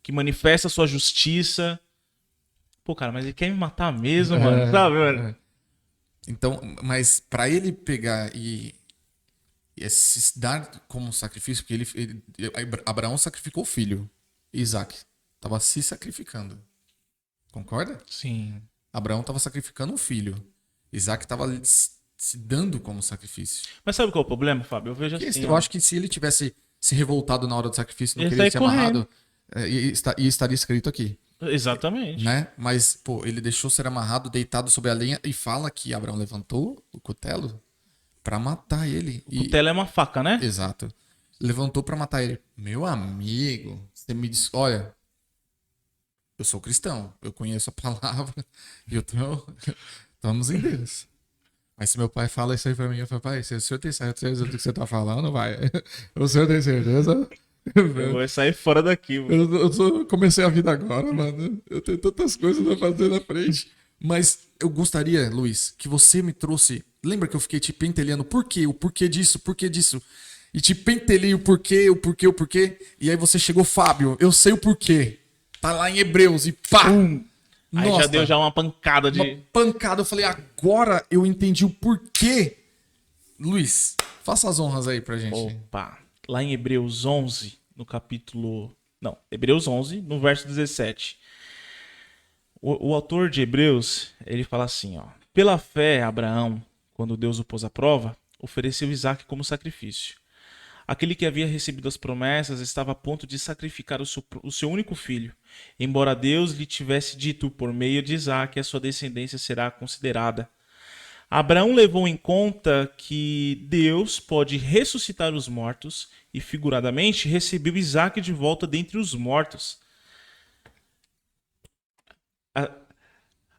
que manifesta a sua justiça. Pô, cara, mas ele quer me matar mesmo, mano, sabe, mano? Então, mas para ele pegar e se dar como sacrifício, porque Abraão sacrificou o filho, Isaac estava se sacrificando. Concorda? Sim. Abraão estava sacrificando um filho. Isaac estava se dando como sacrifício. Mas sabe qual é o problema, Fábio? Eu vejo assim, Eu acho que se ele tivesse se revoltado na hora do sacrifício, não ele queria sai ser correndo. amarrado, e estaria escrito aqui, Exatamente. né? Mas, pô, ele deixou ser amarrado, deitado sobre a lenha e fala que Abraão levantou o cutelo para matar ele. O cutelo é uma faca, né? Exato. Levantou para matar ele. Meu amigo, você me diz, olha, eu sou cristão, eu conheço a palavra e eu estamos em Deus. Mas se meu pai fala isso aí pra mim, eu falo, pai, o senhor tem certeza do que você tá falando, vai? O senhor tem certeza? Eu vou sair fora daqui, mano. Eu comecei a vida agora, mano. Eu tenho tantas coisas pra fazer na frente. Mas eu gostaria, Luiz, que você me trouxe. Lembra que eu fiquei te pentelhando por quê? O porquê disso, o porquê disso? E te pentelei o porquê, o porquê, o porquê. E aí você chegou, Fábio, eu sei o porquê. Tá lá em Hebreus e pá! Aí já deu já uma pancada de. Uma pancada. Eu falei, agora eu entendi o porquê. Luiz, faça as honras aí pra gente. Opa. Lá em Hebreus 11, no capítulo. Não, Hebreus 11, no verso 17. O autor de Hebreus, ele fala assim, ó. Pela fé, Abraão, quando Deus o pôs à prova, ofereceu Isaque como sacrifício. Aquele que havia recebido as promessas estava a ponto de sacrificar o seu único filho, embora Deus lhe tivesse dito por meio de Isaque a sua descendência será considerada. Abraão levou em conta que Deus pode ressuscitar os mortos e, figuradamente, recebeu Isaque de volta dentre os mortos.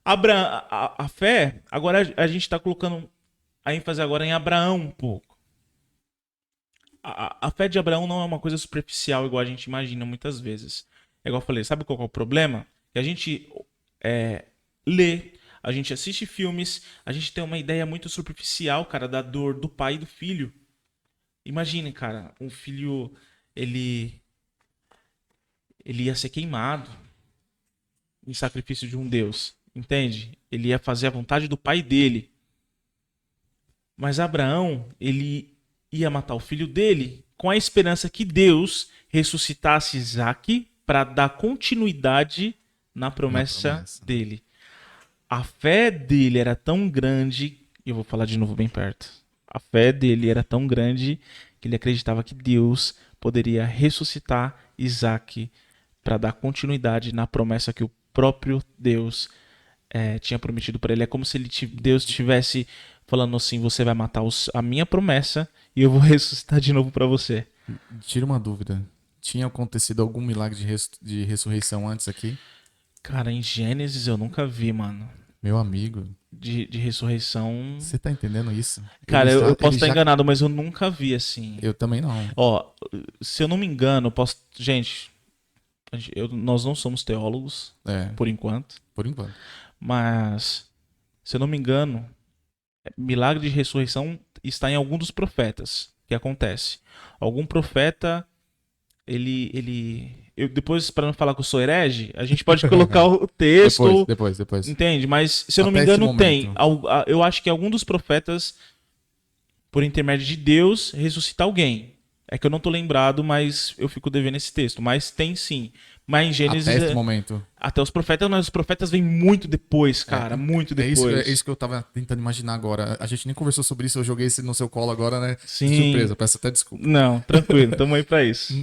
A fé, agora a gente está colocando a ênfase agora em Abraão um pouco. A fé de Abraão não é uma coisa superficial igual a gente imagina muitas vezes. É igual eu falei, sabe qual é o problema? Que a gente lê, a gente assiste filmes, a gente tem uma ideia muito superficial, cara, da dor do pai e do filho. Imagine, cara, um filho, ele ia ser queimado em sacrifício de um Deus, entende? Ele ia fazer a vontade do pai dele. Mas Abraão, ele ia matar o filho dele com a esperança que Deus ressuscitasse Isaque para dar continuidade na promessa dele. A fé dele era tão grande, e eu vou falar de novo bem perto. A fé dele era tão grande que ele acreditava que Deus poderia ressuscitar Isaque para dar continuidade na promessa que o próprio Deus tinha prometido para ele. É como se Deus estivesse falando assim: você vai matar a minha promessa e eu vou ressuscitar de novo para você. Tira uma dúvida. Tinha acontecido algum milagre de ressurreição antes aqui? Cara, em Gênesis eu nunca vi, mano. Meu amigo. De ressurreição. Você tá entendendo isso? Cara, eu posso estar enganado, mas eu nunca vi assim. Eu também não. Ó, se eu não me engano, eu posso. Gente, nós não somos teólogos, por enquanto. Por enquanto. Mas, se eu não me engano, milagre de ressurreição está em algum dos profetas. O que acontece? Algum profeta, depois, para não falar que eu sou herege, a gente pode colocar o texto. Depois. Entende? Mas, se eu não me engano, tem. Eu acho que algum dos profetas, por intermédio de Deus, ressuscita alguém. É que eu não tô lembrado, mas eu fico devendo esse texto. Mas tem sim. Mas em Gênesis. Até esse momento. Até os profetas, mas os profetas vêm muito depois, cara. Muito depois. É isso que eu tava tentando imaginar agora. A gente nem conversou sobre isso, eu joguei esse no seu colo agora, né? Sim. De surpresa, peço até desculpa. Não, tranquilo, tamo aí pra isso.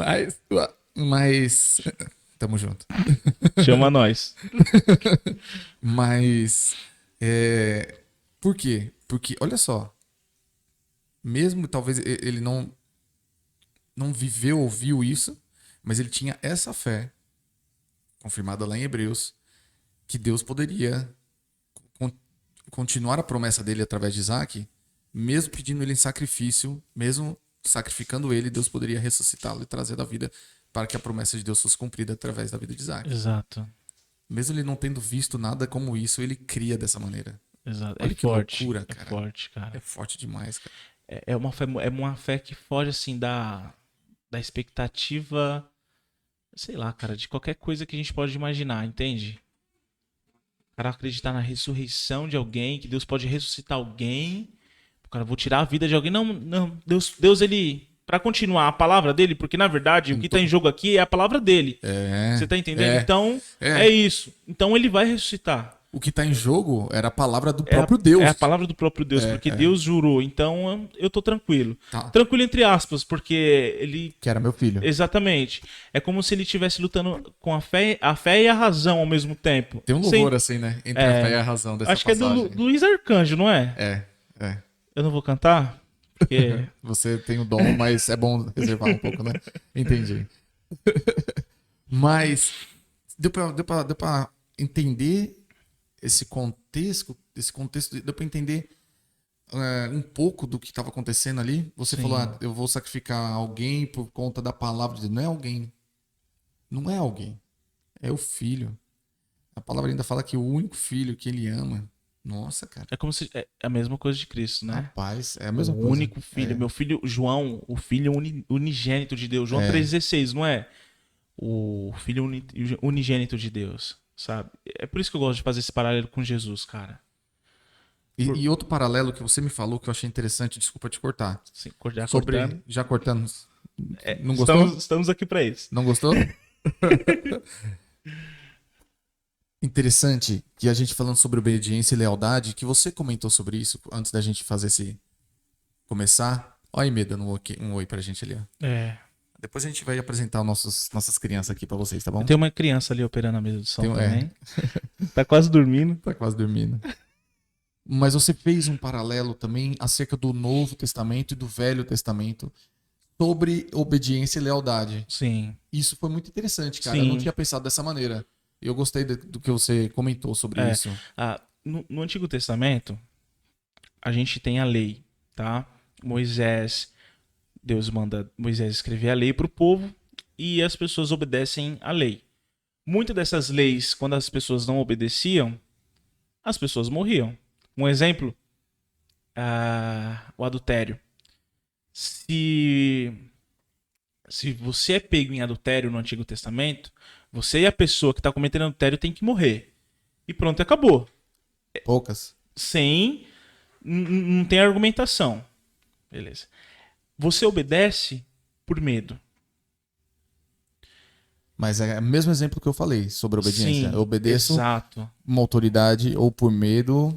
Mas. Tamo junto. Chama nós. Mas. Por quê? Porque, olha só. Mesmo talvez ele não viveu ou viu isso, mas ele tinha essa fé, confirmada lá em Hebreus, que Deus poderia continuar a promessa dele através de Isaac, mesmo pedindo ele em sacrifício, mesmo sacrificando ele, Deus poderia ressuscitá-lo e trazer da vida para que a promessa de Deus fosse cumprida através da vida de Isaac. Exato. Mesmo ele não tendo visto nada como isso, ele cria dessa maneira. Exato. Olha É que forte. loucura, cara. É forte, cara. É forte demais, cara. É uma fé que foge, assim, da expectativa, sei lá, cara, de qualquer coisa que a gente pode imaginar, entende? O cara acreditar na ressurreição de alguém, que Deus pode ressuscitar alguém. O cara, vou tirar a vida de alguém. Não, não. Deus, ele... Pra continuar a palavra dele, porque na verdade o que tá em jogo aqui é a palavra dele. Você tá entendendo? Então, é isso. Então ele vai ressuscitar. O que tá em jogo era a palavra do próprio Deus. É a palavra do próprio Deus, porque Deus jurou. Então eu tô tranquilo. Tá. Tranquilo entre aspas, porque ele... Que era meu filho. Exatamente. É como se ele estivesse lutando com a fé e a razão ao mesmo tempo. Tem um louvor assim, né? Entre a fé e a razão dessa acho passagem. que é do Luiz Arcanjo, não é? É. Eu não vou cantar, porque... Você tem o dom, mas é bom reservar um pouco, né? Entendi. Mas deu pra entender esse contexto, deu pra entender um pouco do que estava acontecendo ali. Você Sim. falou, eu vou sacrificar alguém por conta da palavra de Deus. Não é alguém. Não é alguém. É o filho. A palavra ainda fala que o único filho que ele ama. Nossa, cara. É como se... É a mesma coisa de Cristo, né? Rapaz, é a mesma O coisa. único filho. Meu filho João, o filho unigênito de Deus. João 3,16, não é? O filho unigênito de Deus, sabe? É por isso que eu gosto de fazer esse paralelo com Jesus, cara. E outro paralelo que você me falou que eu achei interessante, desculpa te cortar. Sim, já Sobre... cortando. Já cortando. Não gostou? Estamos aqui pra isso. Não gostou? Interessante que a gente falando sobre obediência e lealdade, que você comentou sobre isso antes da gente fazer esse... Começar. Olha aí, Meda, um oi pra gente ali, ó. Depois a gente vai apresentar nossas crianças aqui pra vocês, tá bom? Tem uma criança ali operando a mesa de som Tem também. Tá quase dormindo. Tá quase dormindo. Mas você fez um paralelo também acerca do Novo Testamento e do Velho Testamento sobre obediência e lealdade. Sim. Isso foi muito interessante, cara. Sim. Eu não tinha pensado dessa maneira. Eu gostei do que você comentou sobre isso. No Antigo Testamento, a gente tem a lei, tá? Deus manda Moisés escrever a lei para o povo e as pessoas obedecem à lei. Muitas dessas leis, quando as pessoas não obedeciam, as pessoas morriam. Um exemplo, o adultério. Se você é pego em adultério no Antigo Testamento, você e a pessoa que está cometendo adultério tem que morrer. E pronto, acabou. Poucas. Não tem argumentação. Beleza. Você obedece por medo. Mas é o mesmo exemplo que eu falei sobre obediência. Sim, Eu obedeço exato. uma autoridade ou por medo,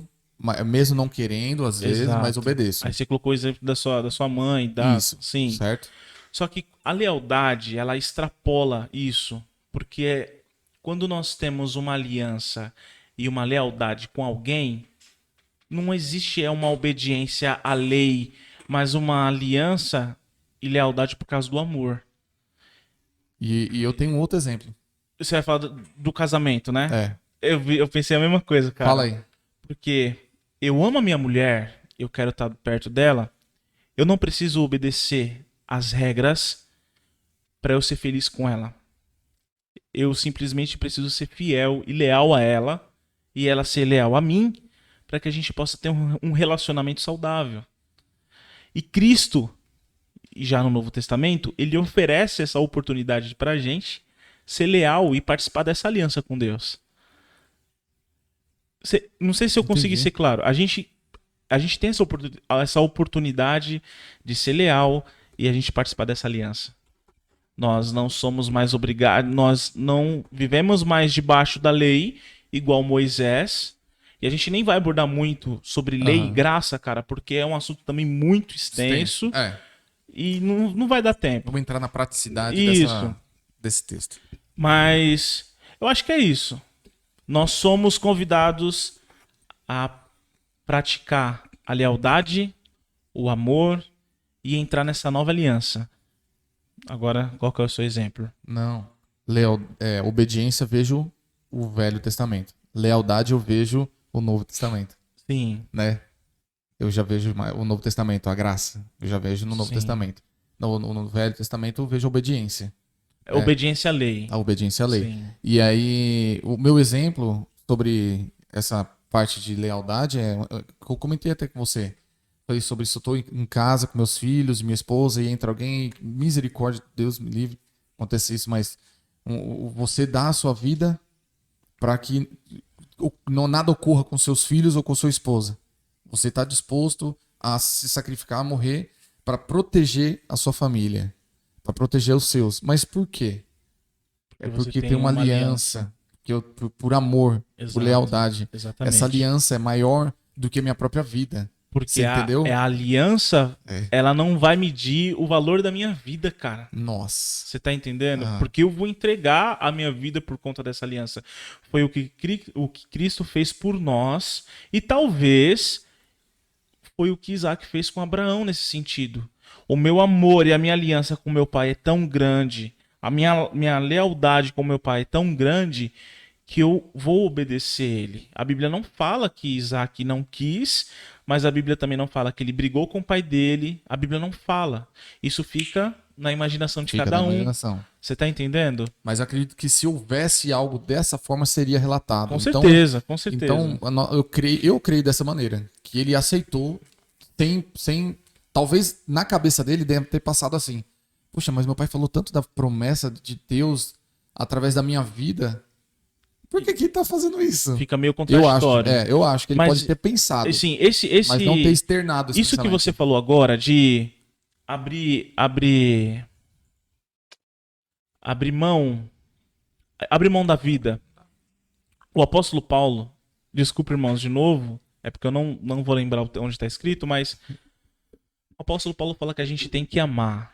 mesmo não querendo às vezes, Exato. mas obedeço. Aí você colocou o exemplo da sua mãe. Isso, sim. certo? Só que a lealdade, ela extrapola isso. Porque quando nós temos uma aliança e uma lealdade com alguém, não existe uma obediência à lei, mas uma aliança e lealdade por causa do amor. E eu tenho um outro exemplo. Você vai falar do casamento, né? É. Eu pensei a mesma coisa, cara. Fala aí. Porque eu amo a minha mulher, eu quero estar perto dela, eu não preciso obedecer às regras para eu ser feliz com ela. Eu simplesmente preciso ser fiel e leal a ela e ela ser leal a mim para que a gente possa ter um relacionamento saudável. E Cristo, já no Novo Testamento, ele oferece essa oportunidade pra gente ser leal e participar dessa aliança com Deus. Não sei se eu consegui ser claro. A gente tem essa oportunidade de ser leal e a gente participar dessa aliança. Nós não somos mais obrigados, nós não vivemos mais debaixo da lei, igual Moisés. E a gente nem vai abordar muito sobre lei e graça, cara, porque é um assunto também muito extenso. E não vai dar tempo. Vamos entrar na praticidade desse texto. Mas eu acho que é isso. Nós somos convidados a praticar a lealdade, o amor e entrar nessa nova aliança. Agora, qual que é o seu exemplo? Não. Obediência, vejo o Velho Testamento. Lealdade, eu vejo o Novo Testamento. Sim. né? Eu já vejo o Novo Testamento, a graça. Eu já vejo no Novo Sim. Testamento. No Velho Testamento eu vejo a obediência. Obediência à lei. A obediência à lei. Sim. E aí, o meu exemplo sobre essa parte de lealdade eu comentei até com você. Falei sobre isso, eu estou em casa com meus filhos, minha esposa, e entra alguém, misericórdia, Deus me livre, acontece isso, mas você dá a sua vida para que nada ocorra com seus filhos ou com sua esposa. Você está disposto a se sacrificar, a morrer para proteger a sua família, para proteger os seus. Mas por quê? É porque tem uma aliança, que por amor, Exato, por lealdade. exatamente. Essa aliança é maior do que a minha própria vida. Porque você entendeu? a aliança, É. ela não vai medir o valor da minha vida, cara. Nossa. Você tá entendendo? Ah. Porque eu vou entregar a minha vida por conta dessa aliança. Foi o que Cristo fez por nós. E talvez foi o que Isaac fez com Abraão nesse sentido. O meu amor e a minha aliança com meu pai é tão grande. A minha lealdade com meu pai é tão grande que eu vou obedecer ele. A Bíblia não fala que Isaac não quis, mas a Bíblia também não fala que ele brigou com o pai dele. A Bíblia não fala. Isso fica na imaginação de cada um. Você tá entendendo? Mas eu acredito que se houvesse algo dessa forma, seria relatado. Com certeza, com certeza. Então, eu creio dessa maneira. Que ele aceitou sem... Talvez na cabeça dele deve ter passado assim. Poxa, mas meu pai falou tanto da promessa de Deus através da minha vida. Por que ele tá fazendo isso? Fica meio contraditório. Eu acho que ele pode ter pensado. Assim, mas não ter externado isso que você falou agora de abrir mão da vida. O apóstolo Paulo, desculpa, irmãos, de novo, é porque eu não vou lembrar onde está escrito, mas o apóstolo Paulo fala que a gente tem que amar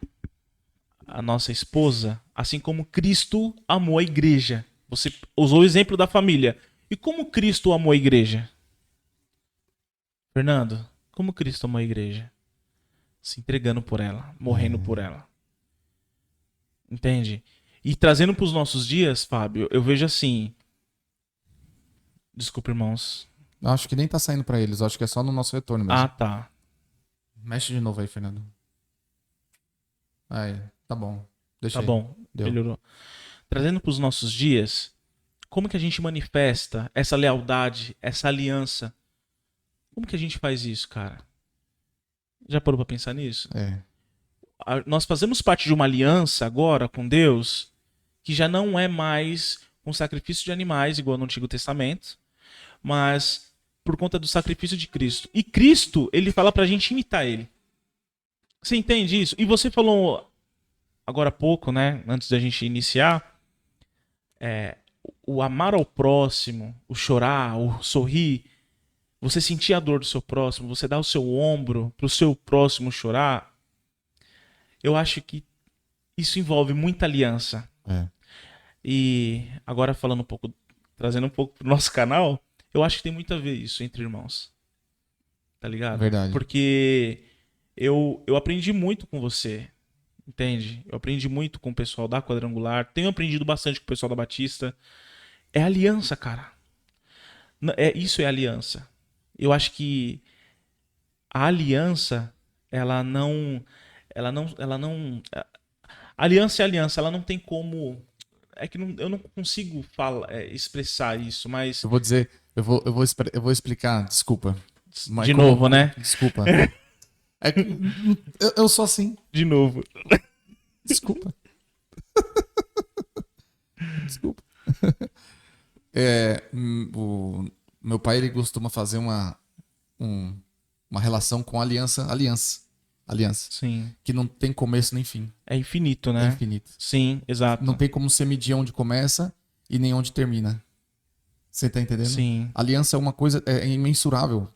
a nossa esposa assim como Cristo amou a igreja. Você usou o exemplo da família. E como Cristo amou a igreja? Fernando, como Cristo amou a igreja? Se entregando por ela, morrendo por ela. Entende? E trazendo para os nossos dias, Fábio, eu vejo assim... Desculpa, irmãos. Acho que nem tá saindo para eles. Acho que é só no nosso retorno mesmo. Ah, tá. Mexe de novo aí, Fernando. Aí, tá bom. Deixa tá aí. Bom, Deu. Melhorou. Trazendo para os nossos dias, como que a gente manifesta essa lealdade, essa aliança? Como que a gente faz isso, cara? Já parou para pensar nisso? Nós fazemos parte de uma aliança agora com Deus que já não é mais um sacrifício de animais, igual no Antigo Testamento, mas por conta do sacrifício de Cristo. E Cristo, ele fala pra gente imitar ele. Você entende isso? E você falou agora há pouco, né, antes da gente iniciar, o amar ao próximo, o chorar, o sorrir, você sentir a dor do seu próximo, você dar o seu ombro pro seu próximo chorar, eu acho que isso envolve muita aliança. E agora falando trazendo um pouco pro nosso canal, eu acho que tem muito a ver isso entre irmãos. Tá ligado? Verdade. Porque eu aprendi muito com você, entende? Eu aprendi muito com o pessoal da Quadrangular, tenho aprendido bastante com o pessoal da Batista. É aliança, cara. Isso é aliança. Eu acho que a aliança, aliança é aliança, ela não tem como... eu não consigo expressar isso, mas... Eu vou dizer, eu vou explicar, desculpa. De novo, né? Desculpa. Eu sou assim. De novo. Desculpa. Desculpa. O meu pai, ele costuma fazer uma relação com aliança. Sim. Que não tem começo nem fim. É infinito, né? É infinito. Sim, exato. Não tem como você medir onde começa e nem onde termina. Você tá entendendo? Sim. Aliança é uma coisa imensurável.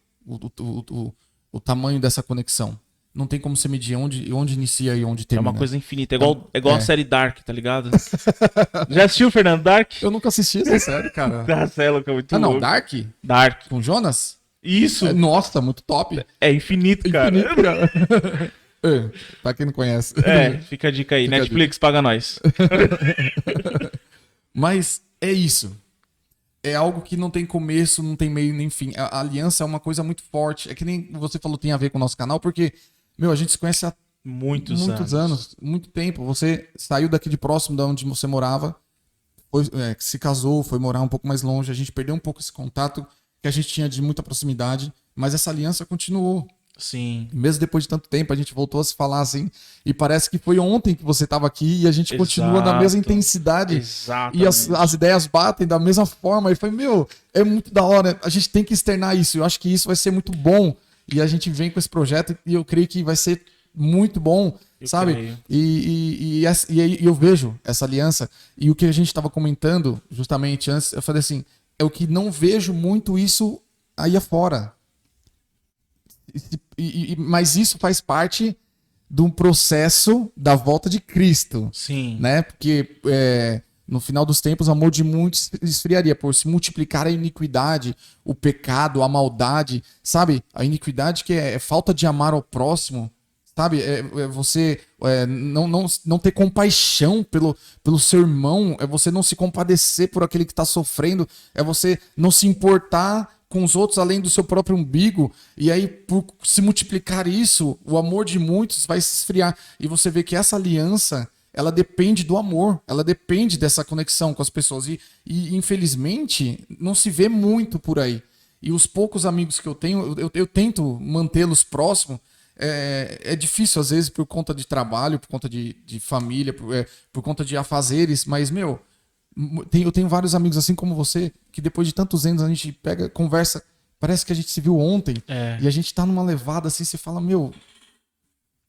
O tamanho dessa conexão. Não tem como você medir onde inicia e onde termina. É uma coisa infinita. É igual a série Dark, tá ligado? Já assistiu, Fernando, Dark? Eu nunca assisti essa série, cara. Marcelo, que é muito não, louco. Dark? Com Jonas? Isso. Nossa, muito top. É infinito, cara. Pra quem não conhece. Fica a dica aí. Netflix, paga nós. Mas é isso. é algo que não tem começo, não tem meio nem fim. A aliança é uma coisa muito forte. É que nem você falou, tem a ver com o nosso canal, porque, a gente se conhece há muitos anos, muito tempo. Você saiu daqui de próximo de onde você morava, se casou, foi morar um pouco mais longe. A gente perdeu um pouco esse contato que a gente tinha de muita proximidade, mas essa aliança continuou. Sim. Mesmo depois de tanto tempo, a gente voltou a se falar assim, e parece que foi ontem que você estava aqui e a gente continua na mesma intensidade. Exatamente. E as ideias batem da mesma forma. E foi, é muito da hora. A gente tem que externar isso. Eu acho que isso vai ser muito bom. E a gente vem com esse projeto e eu creio que vai ser muito bom, sabe? E eu vejo essa aliança. E o que a gente estava comentando justamente antes, eu falei assim, é o que não vejo muito isso aí afora. Mas isso faz parte de um processo da volta de Cristo. Sim. Né? Porque no final dos tempos o amor de muitos esfriaria por se multiplicar a iniquidade, o pecado, a maldade, sabe? A iniquidade que é falta de amar ao próximo, sabe? Você não ter compaixão pelo seu irmão, é você não se compadecer por aquele que está sofrendo, é você não se importar com os outros além do seu próprio umbigo, e aí por se multiplicar isso, o amor de muitos vai se esfriar, e você vê que essa aliança, ela depende do amor, ela depende dessa conexão com as pessoas, e infelizmente não se vê muito por aí, e os poucos amigos que eu tenho, eu tento mantê-los próximos. É difícil às vezes por conta de trabalho, por conta de família, por conta de afazeres, mas eu tenho vários amigos assim como você, que depois de tantos anos a gente pega, conversa, parece que a gente se viu ontem, e a gente tá numa levada assim, você fala,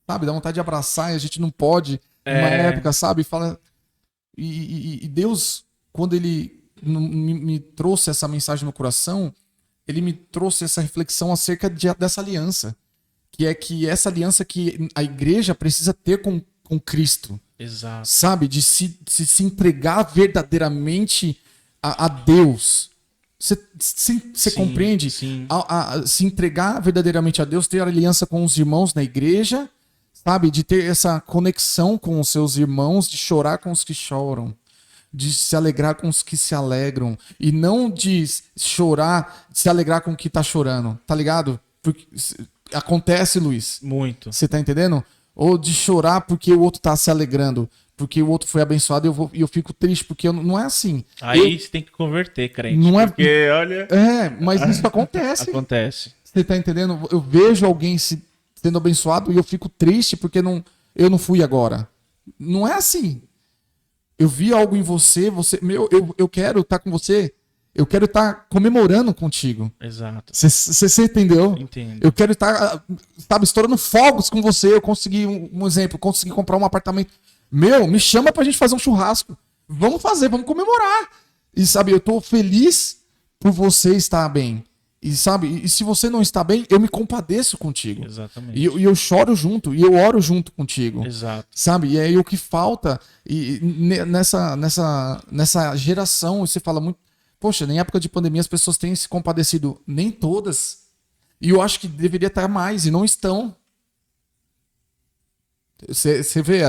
sabe, dá vontade de abraçar e a gente não pode, numa época, sabe, fala, e Deus, quando ele me trouxe essa mensagem no coração, ele me trouxe essa reflexão acerca dessa aliança, que é que essa aliança que a igreja precisa ter com Cristo. Exato. Sabe? De se entregar verdadeiramente a Deus. Você compreende? Sim. Se entregar verdadeiramente a Deus, ter aliança com os irmãos na igreja, sabe? De ter essa conexão com os seus irmãos, de chorar com os que choram, de se alegrar com os que se alegram, e não de chorar, de se alegrar com o que tá chorando, tá ligado? Porque acontece, Luiz. Muito. Você tá entendendo? Ou de chorar porque o outro tá se alegrando, porque o outro foi abençoado e eu fico triste, porque não é assim. Aí você tem que converter, crente. Não é, porque, olha... mas isso acontece. Acontece. Você tá entendendo? Eu vejo alguém sendo abençoado e eu fico triste porque eu não fui agora. Não é assim. Eu vi algo em você, eu quero estar com você, eu quero estar comemorando contigo. Exato. Você entendeu? Entendo. Eu quero estar, sabe, estourando fogos com você. Eu consegui, um exemplo, consegui comprar um apartamento. Me chama pra gente fazer um churrasco. Vamos fazer, vamos comemorar. E sabe, eu tô feliz por você estar bem. E sabe, e se você não está bem, eu me compadeço contigo. Exatamente. E eu choro junto, e eu oro junto contigo. Exato. Sabe, e aí o que falta nessa geração, você fala muito, poxa, em época de pandemia as pessoas têm se compadecido, nem todas. E eu acho que deveria estar mais, e não estão. Você vê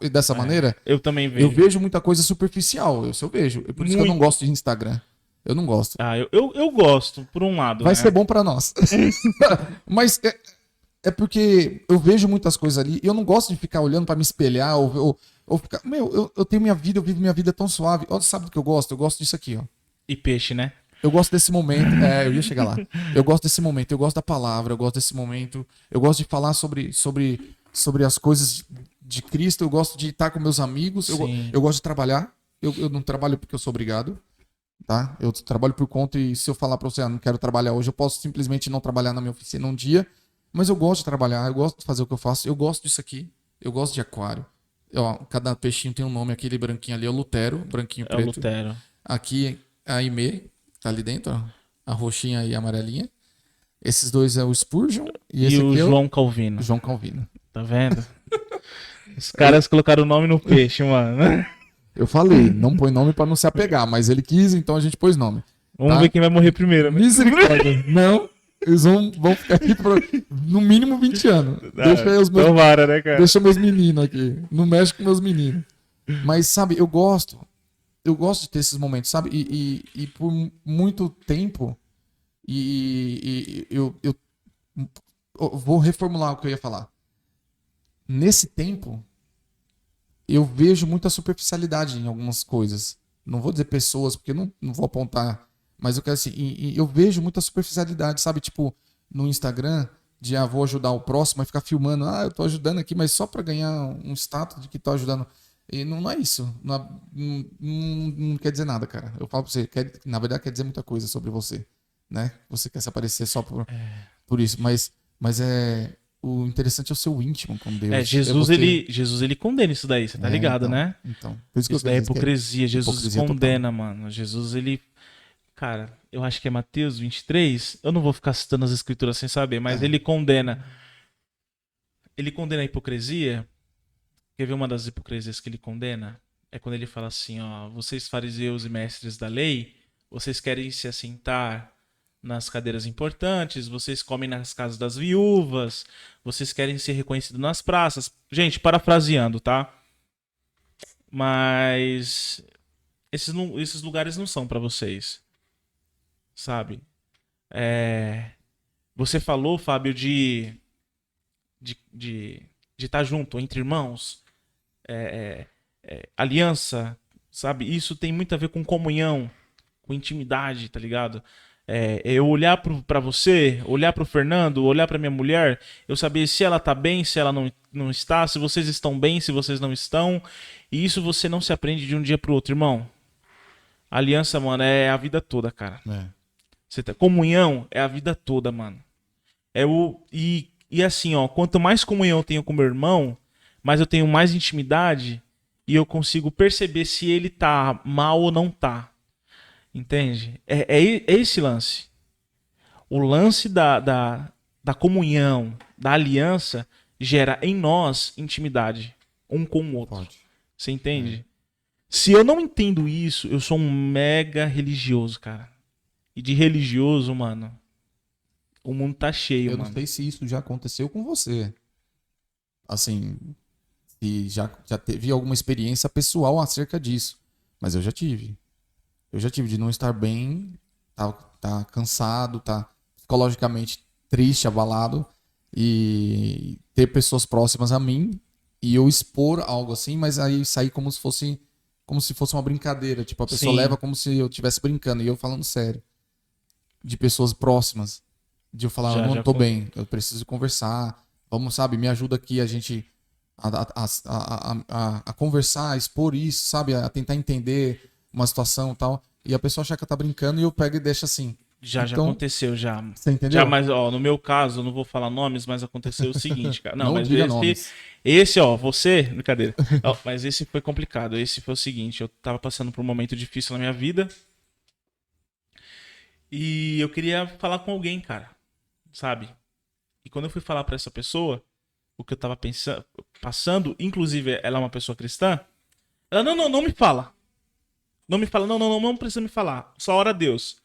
dessa maneira? Eu também vejo. Eu vejo muita coisa superficial, eu vejo. Por isso que eu não gosto de Instagram. Eu não gosto. Eu gosto, por um lado. Vai ser bom pra nós. Mas é porque eu vejo muitas coisas ali e eu não gosto de ficar olhando pra me espelhar ou ficar... eu tenho minha vida, eu vivo minha vida tão suave. Olha, sabe do que eu gosto? Eu gosto disso aqui, ó. E peixe, né? Eu gosto desse momento. Eu ia chegar lá. Eu gosto desse momento, eu gosto da palavra, eu gosto desse momento. Eu gosto de falar sobre as coisas de Cristo, eu gosto de estar com meus amigos. Eu gosto de trabalhar. Eu não trabalho porque eu sou obrigado. Tá? Eu trabalho por conta e se eu falar pra você, não quero trabalhar hoje, eu posso simplesmente não trabalhar na minha oficina um dia, mas eu gosto de trabalhar, eu gosto de fazer o que eu faço, eu gosto disso aqui, eu gosto de aquário. Cada peixinho tem um nome, aquele branquinho ali é o Lutero, branquinho preto. É o Lutero. Aqui a Aimee, tá ali dentro, ó, a roxinha e a amarelinha. Esses dois é o Spurgeon e esse o aqui João Calvino. João Calvino. Tá vendo? Os caras colocaram o nome no peixe, mano. Eu falei, não põe nome pra não se apegar, mas ele quis, então a gente pôs nome. Vamos ver quem vai morrer primeiro. Né? Misericórdia. Não, eles vão ficar aqui por no mínimo 20 anos. Deixa aí os meus, tomara, né, cara? Deixa meus meninos aqui. Não mexe com meus meninos. Mas, sabe, eu gosto. eu gosto de ter esses momentos, sabe? E por muito tempo, eu vou reformular o que eu ia falar. Nesse tempo, eu vejo muita superficialidade em algumas coisas. Não vou dizer pessoas, porque eu não vou apontar, mas eu quero assim, eu vejo muita superficialidade, sabe? Tipo, no Instagram, de vou ajudar o próximo, e ficar filmando, eu tô ajudando aqui, mas só para ganhar um status de que tô ajudando. E não é isso. Não quer dizer nada, cara. Eu falo pra você, na verdade quer dizer muita coisa sobre você, né? Você quer se aparecer só por isso, mas o interessante é o seu íntimo com Deus. Jesus ele condena isso daí, você tá ligado, né? Então, por isso que Isso daí é hipocrisia. Jesus condena, mano. Jesus, ele... Cara, eu acho que é Mateus 23. Eu não vou ficar citando as escrituras sem saber, mas ele condena. Ele condena a hipocrisia. Quer ver uma das hipocrisias que ele condena? É quando ele fala assim, ó, vocês fariseus e mestres da lei, vocês querem se assentar nas cadeiras importantes, vocês comem nas casas das viúvas, vocês querem ser reconhecidos nas praças. Gente, parafraseando, tá? Mas esses lugares não são pra vocês, sabe? Você falou, Fábio, de estar junto entre irmãos, aliança, sabe? Isso tem muito a ver com comunhão, com intimidade, tá ligado? Eu olhar pra você, olhar pro Fernando, olhar pra minha mulher, eu saber se ela tá bem, se ela não está, se vocês estão bem, se vocês não estão. E isso você não se aprende de um dia pro outro, irmão. Aliança, mano, é a vida toda, cara. Comunhão é a vida toda, mano. E assim, ó, quanto mais comunhão eu tenho com meu irmão, mais eu tenho mais intimidade e eu consigo perceber se ele tá mal ou não tá. Entende? É esse lance. O lance da comunhão, da aliança, gera em nós intimidade, um com o outro. Você entende? Se eu não entendo isso, eu sou um mega religioso, cara. E de religioso, mano, o mundo tá cheio, mano. Eu não sei se isso já aconteceu com você. Assim, se já teve alguma experiência pessoal acerca disso. Mas eu já tive. Eu já tive de não estar bem, tá cansado, tá psicologicamente triste, abalado. E ter pessoas próximas a mim e eu expor algo assim, mas aí sair como se fosse uma brincadeira. Tipo, a pessoa leva como se eu estivesse brincando e eu falando sério. De pessoas próximas. De eu falar, eu não tô bem, eu preciso conversar. Vamos, sabe, me ajuda aqui a gente a conversar, a expor isso, sabe? A tentar entender uma situação e tal. E a pessoa acha que tá brincando e eu pego e deixo assim. Já aconteceu, já. Você entendeu? Já, mas, ó, no meu caso, eu não vou falar nomes, mas aconteceu o seguinte, cara. Não, mas diga nomes. Esse, ó, você... Brincadeira. Ó, mas esse foi complicado. Esse foi o seguinte, eu tava passando por um momento difícil na minha vida. E eu queria falar com alguém, cara. Sabe? E quando eu fui falar pra essa pessoa, o que eu tava passando, inclusive ela é uma pessoa cristã, ela, não me fala. Não me fala, não precisa me falar. Só ora a Deus.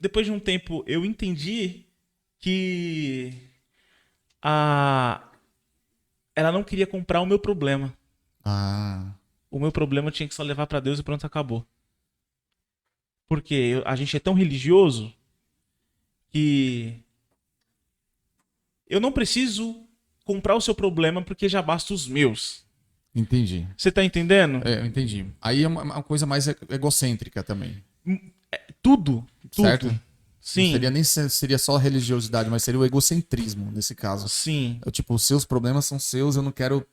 Depois de um tempo, eu entendi que ela não queria comprar o meu problema. O meu problema eu tinha que só levar pra Deus e pronto, acabou. Porque a gente é tão religioso que eu não preciso comprar o seu problema porque já basta os meus. Entendi. Você tá entendendo? Eu entendi. Aí é uma coisa mais egocêntrica também. Tudo. Certo? Sim. Não seria só a religiosidade, mas seria o egocentrismo nesse caso. Sim. Tipo, os seus problemas são seus, eu não quero,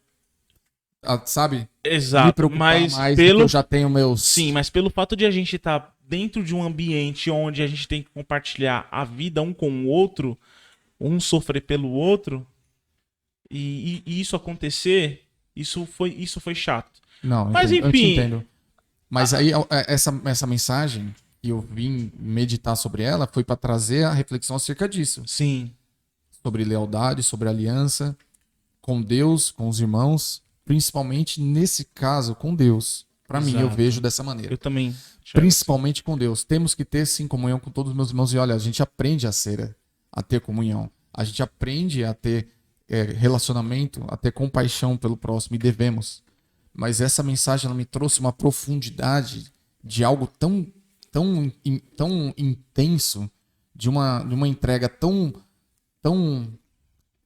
sabe? Exato. Me preocupar mas mais porque eu já tenho meus... Sim, mas pelo fato de a gente estar dentro de um ambiente onde a gente tem que compartilhar a vida um com o outro, um sofrer pelo outro, e isso acontecer, isso foi chato. Não, mas eu te enfim. entendo. Mas aí essa mensagem que eu vim meditar sobre ela foi para trazer a reflexão acerca disso. Sim. Sobre lealdade, sobre aliança com Deus, com os irmãos, principalmente nesse caso com Deus. Para mim, eu vejo dessa maneira. Eu também. Principalmente com Deus. Temos que ter, sim, comunhão com todos os meus irmãos. E olha, a gente aprende a ter comunhão. A gente aprende a ter relacionamento, a ter compaixão pelo próximo. E devemos. mas essa mensagem ela me trouxe uma profundidade de algo tão intenso, de uma entrega tão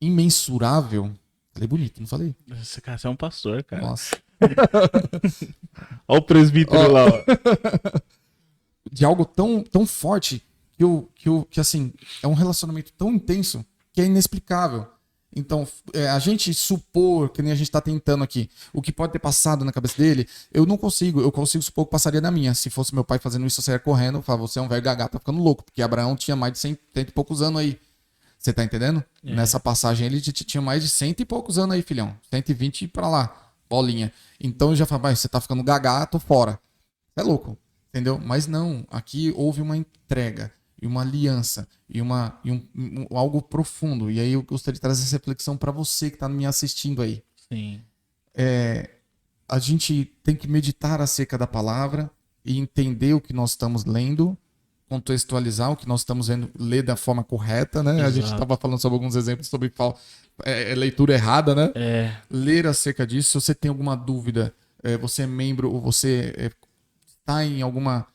imensurável. Falei bonito, não falei? Esse cara, você é um pastor, cara. Nossa. Olha o presbítero lá, ó. De algo tão forte que assim, é um relacionamento tão intenso que é inexplicável. Então, a gente supor, que nem a gente tá tentando aqui, o que pode ter passado na cabeça dele, eu não consigo. Eu consigo supor que passaria na minha. Se fosse meu pai fazendo isso, eu saia correndo, eu falava, você é um velho gagá, tá ficando louco. Porque Abraão tinha mais de 100 e poucos anos aí. Você tá entendendo? Nessa passagem ele tinha mais de 100 e poucos anos aí, filhão. 120 pra lá, bolinha. Então eu já falava, você tá ficando gagá, tô fora. É louco, entendeu? Mas não, aqui houve uma entrega e uma aliança e algo profundo. E aí eu gostaria de trazer essa reflexão para você que está me assistindo aí. Sim. A gente tem que meditar acerca da palavra e entender o que nós estamos lendo, contextualizar o que nós estamos vendo, ler da forma correta, né? Exato. A gente estava falando sobre alguns exemplos sobre leitura errada, né? Ler acerca disso. Se você tem alguma dúvida, você é membro ou você está em alguma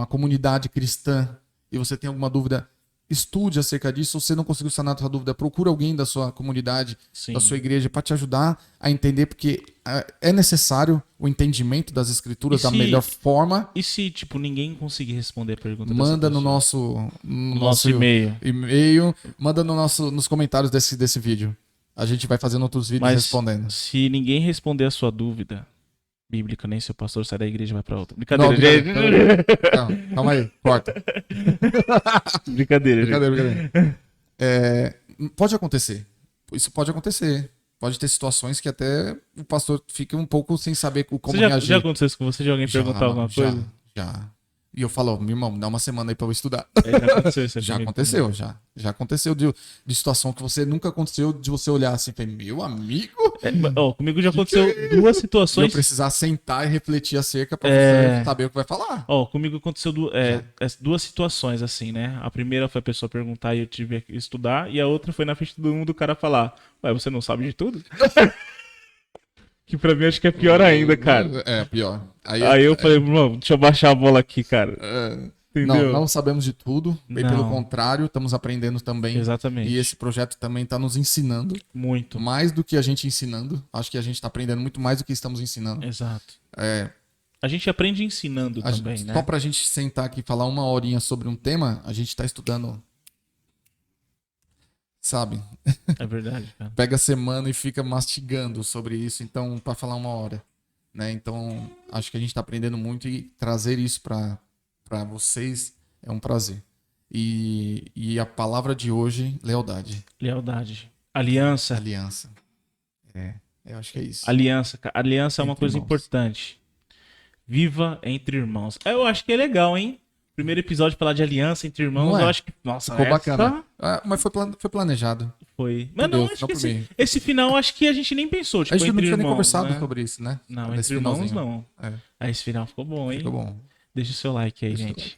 comunidade cristã e você tem alguma dúvida, estude acerca disso. Se você não conseguiu sanar a sua dúvida, procure alguém da sua comunidade, Sim. da sua igreja, para te ajudar a entender, porque é necessário o entendimento das escrituras da melhor forma. E se, tipo, ninguém conseguir responder a pergunta manda dessa no pessoa? nosso e-mail, manda nos comentários desse vídeo. A gente vai fazendo outros vídeos respondendo. Se ninguém responder a sua dúvida bíblica, nem seu pastor sai da igreja e vai pra outra. Brincadeira, gente. Não, calma aí, corta. Brincadeira. Pode acontecer. Isso pode acontecer. Pode ter situações que até o pastor fica um pouco sem saber como reagir. Já aconteceu isso com você? De alguém perguntar alguma coisa? Já. E eu falo, meu irmão, dá uma semana aí pra eu estudar. Já aconteceu isso. Já aconteceu de situação que você nunca aconteceu, de você olhar assim, meu amigo. Comigo já aconteceu duas situações. Eu precisar sentar e refletir acerca pra você saber o que vai falar. Comigo aconteceu duas situações assim, né? A primeira foi a pessoa perguntar e eu tive que estudar, e a outra foi na frente de todo mundo o cara falar, ué, você não sabe de tudo? Que pra mim acho que é pior ainda, cara. É, pior. Aí eu falei, mano, deixa eu baixar a bola aqui, cara. Entendeu? Não sabemos de tudo, bem pelo contrário, estamos aprendendo também. Exatamente. E esse projeto também está nos ensinando. Muito. Mais do que a gente ensinando. Acho que a gente está aprendendo muito mais do que estamos ensinando. Exato. A gente aprende ensinando também, né? Só pra gente sentar aqui e falar uma horinha sobre um tema, a gente tá estudando. Sabe? É verdade, cara. Pega a semana e fica mastigando sobre isso, então, pra falar uma hora. Né? Então, acho que a gente tá aprendendo muito e trazer isso pra vocês é um prazer. E a palavra de hoje, lealdade. Lealdade. Aliança. Aliança. Eu acho que é isso. Aliança, cara. Aliança é uma coisa irmãos. importante. Viva entre irmãos. Eu acho que é legal, hein? Primeiro episódio falar de aliança entre irmãos, eu acho que... Nossa, ficou bacana. Mas foi planejado. Foi. Mas Deus, acho que esse final, acho que a gente nem pensou. Tipo, a gente não entre tinha irmãos, nem conversado né? sobre isso, né? Não, entre irmãos não. Esse final ficou bom, hein? Ficou bom. Deixa o seu like aí, gente.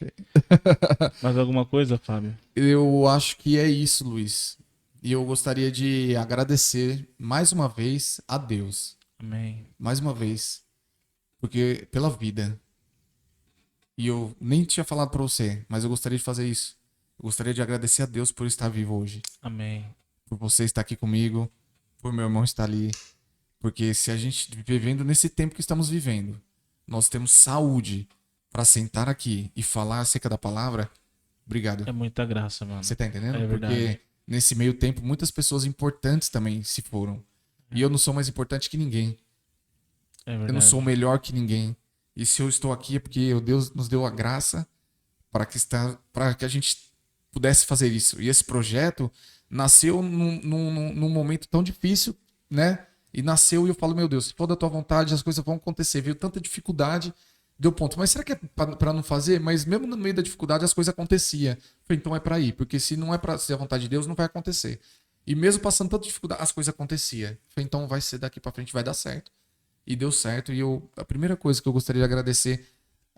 Mais alguma coisa, Fábio? Eu acho que é isso, Luiz. E eu gostaria de agradecer mais uma vez a Deus. Amém. Mais uma vez. Porque pela vida. E eu nem tinha falado pra você, mas eu gostaria de fazer isso. Eu gostaria de agradecer a Deus por estar vivo hoje. Amém. Por você estar aqui comigo. Por meu irmão estar ali. Porque se a gente vivendo nesse tempo que estamos vivendo, nós temos saúde para sentar aqui e falar acerca da palavra, obrigado. É muita graça, mano. Você tá entendendo? É verdade. Porque nesse meio tempo, muitas pessoas importantes também se foram. E eu não sou mais importante que ninguém. É verdade. Eu não sou melhor que ninguém. E se eu estou aqui é porque Deus nos deu a graça para que a gente pudesse fazer isso. E esse projeto nasceu num momento tão difícil, né? E nasceu e eu falo, meu Deus, se for da tua vontade, as coisas vão acontecer. Veio tanta dificuldade, deu ponto. Mas será que é para não fazer? Mas mesmo no meio da dificuldade, as coisas aconteciam. Falei, então é para ir. Porque se não é para ser a vontade de Deus, não vai acontecer. E mesmo passando tanta dificuldade, as coisas aconteciam. Falei, então vai ser daqui para frente, vai dar certo. E deu certo. E a primeira coisa que eu gostaria de agradecer